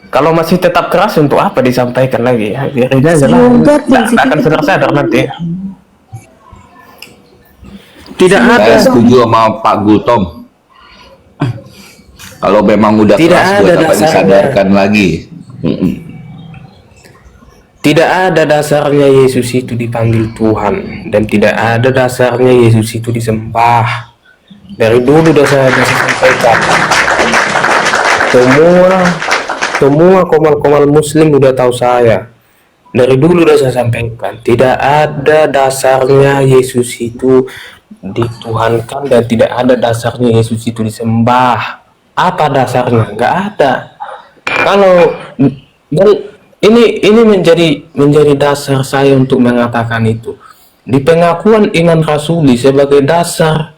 Kalau masih tetap keras untuk apa disampaikan lagi? Ya, biarin aja lah. Nggak akan sadar nanti. Tidak Saya ada. setuju sama Pak Gultom. Kalau memang udah Tidak keras, ada buat apa dasarnya. disadarkan lagi? Tidak ada dasarnya Yesus itu dipanggil Tuhan, dan tidak ada dasarnya Yesus itu disembah. Dari dulu udah saya sampaikan. Semua komal-komal muslim udah tahu saya. Dari dulu udah saya sampaikan, tidak ada dasarnya Yesus itu dituhankan, dan tidak ada dasarnya Yesus itu disembah. Apa dasarnya? Nggak ada. Kalau dan ini menjadi dasar saya untuk mengatakan itu. Di pengakuan iman rasuli sebagai dasar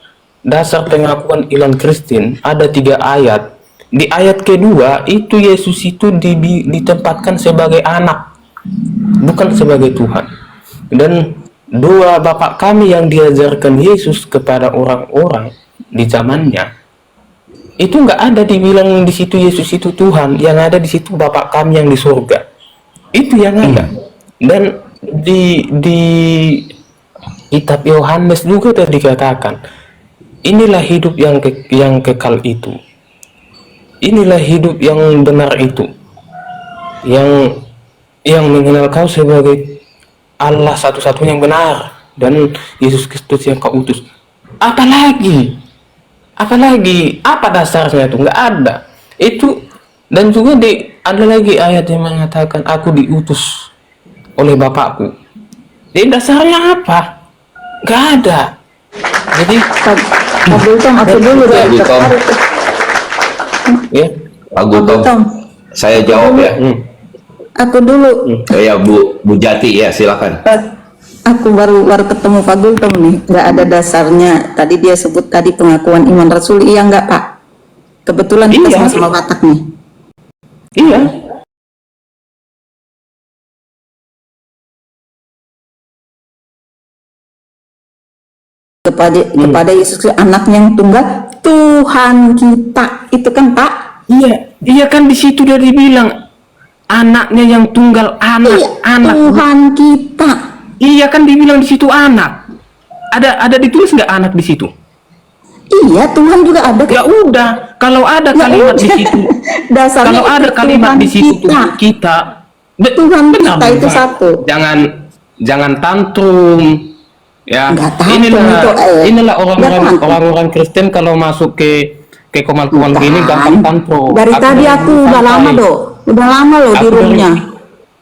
pengakuan iman Kristen ada 3 ayat. Di ayat kedua itu Yesus itu ditempatkan sebagai anak, bukan sebagai Tuhan. Dan dua Bapak kami yang diajarkan Yesus kepada orang-orang di zamannya, itu nggak ada dibilang di situ Yesus itu Tuhan. Yang ada di situ Bapak kami yang di surga. Itu yang ada. Dan di kitab Yohanes juga sudah dikatakan, inilah hidup yang kekal itu. Inilah hidup yang benar itu. Yang mengenal kau sebagai Allah satu-satunya yang benar, dan Yesus Kristus yang kau utus. Apalagi apa dasarnya itu? Nggak ada itu. Dan juga ada lagi ayat yang mengatakan aku diutus oleh Bapakku. Jadi dasarnya apa? Nggak ada. Jadi Pak Gultom, aku dulu Pak deh. Gultom, ya, Pak Gultom, Gultom. saya jawab ya. Aku dulu. Ya Bu Jati ya, silakan. Aku baru ketemu Pak Gultom nih. Nggak ada dasarnya. Tadi dia sebut tadi pengakuan iman Rasul. Iya nggak Pak? Kebetulan kita Iya. sama-sama Batak nih. iya. Kepada Yesus Kristus, anaknya yang tunggal, Tuhan kita. Itu kan Pak? Iya kan di situ dia dibilang anaknya yang tunggal, Iya, anak. Tuhan kita. Iya kan dibilang di situ anak. Ada ditulis nggak anak di situ? Iya, Tuhan juga ada. Ya udah, kalau ada Ya kalimat di udah. situ, Dasarnya kalau ada itu kalimat Tuhan di situ kita. Tuhan kita, Tuhan benar, kita itu Pak. satu. Jangan tantrum. Ya, Nggak tantrum itu, inilah nggak tantrum. orang-orang Kristen kalau masuk ke komal-komal gini gampang tantrum. Dari tadi aku udah lama udah lama loh di roomnya.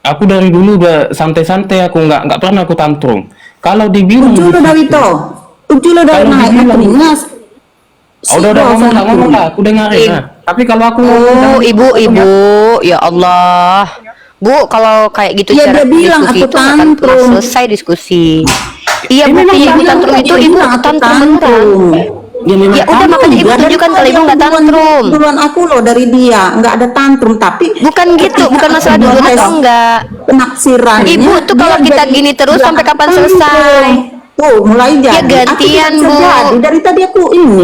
Aku dari dulu udah santai-santai, aku nggak pernah aku tantrum. Kalau dibilang Uculo di situ- Dawito, Uculo dari Kalau naik dibilang- keringnas. udah ngomong lah, aku dengerin. Nah. Tapi kalau aku Oh, ibu, ya Allah. Bu, kalau kayak gitu Ya, cara dia bilang diskusi aku itu nggak akan pernah tantrum. selesai diskusi. Iya, Memang buktinya ibu dia tantrum bilang itu ibu aku tantrum beneran. Ya udah, makanya ibu tunjukkan kalau ibu nggak tantrum. Duluan aku loh dari dia, nggak ada tantrum. Tapi Bukan gitu, bukan masalah aku duluan bahas atau enggak. penafsirannya, Ibu tuh kalau dia kita jadi gini terus bilang sampai kapan tantrum. selesai? Tuh mulai jadi. Aku gantian, tidak bisa Bu. jadi. Dari tadi aku ini.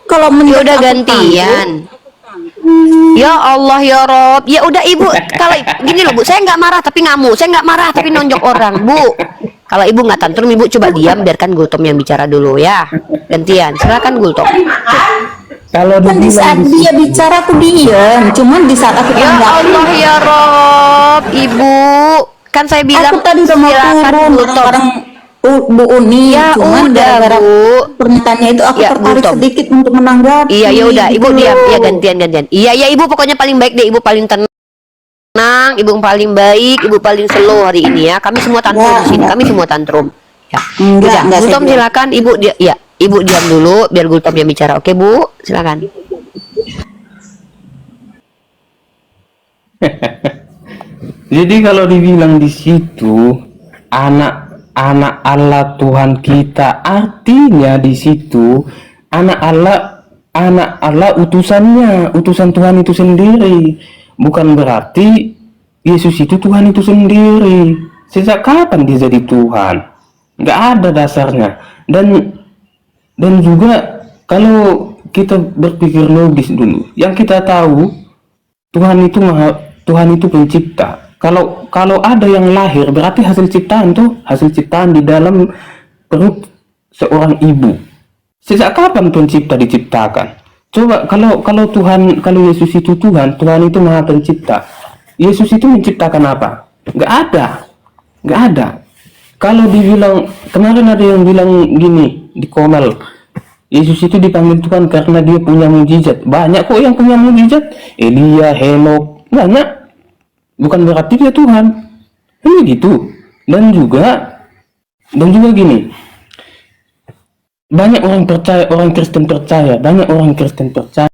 Kalau Ya menurut udah aku gantian. Ya Allah ya Rob. Ya udah ibu, kalau gini loh Bu, saya nggak marah tapi ngamuk, saya nggak marah tapi nonjok orang, Bu. Kalau ibu nggak tantrum, ibu coba diam, biarkan Gultom yang bicara dulu ya. Gantian, silakan Gultom. kalau kan di saat dibilang dia bicara aku diam. Cuman di saat aku Ya tanggapi, Allah ya Rob, ibu. Kan saya bilang aku tadi udah mau silakan turun Gultom. orang Bu Uni, Ya cuman udah, gara-gara Bu. pernyataannya itu aku Ya, tertarik Gultom. sedikit untuk menanggapi. Iya ya udah, ibu gitu diam. loh. Iya gantian. Iya ya ibu pokoknya paling baik deh, ibu paling tenang, ibu paling baik, ibu paling slow hari ini ya. Kami semua tantrum Ya, di sini, enggak. kami semua tantrum. Ya. Enggak, Udah, enggak, Gultom saya bilang. silakan, ibu ya, ibu diam dulu biar Gultom yang bicara. Oke Bu, silakan. Jadi kalau dibilang di situ anak Allah Tuhan kita, artinya di situ anak Allah utusannya, utusan Tuhan itu sendiri. Bukan berarti Yesus itu Tuhan itu sendiri. Sejak kapan dia jadi Tuhan? Nggak ada dasarnya. Dan juga kalau kita berpikir logis dulu, yang kita tahu Tuhan itu pencipta. Kalau ada yang lahir, berarti hasil ciptaan di dalam perut seorang ibu. Sejak kapan pencipta diciptakan? Coba kalau Yesus itu Tuhan itu Maha Pencipta. Yesus itu menciptakan apa? Nggak ada. Kalau dibilang, kemarin ada yang bilang gini di Komel, Yesus itu dipanggil Tuhan karena dia punya mujizat. Banyak kok yang punya mujizat. Elia, Henok, banyak. Bukan berarti dia Tuhan. Ini gitu. Dan juga gini. Banyak orang Kristen percaya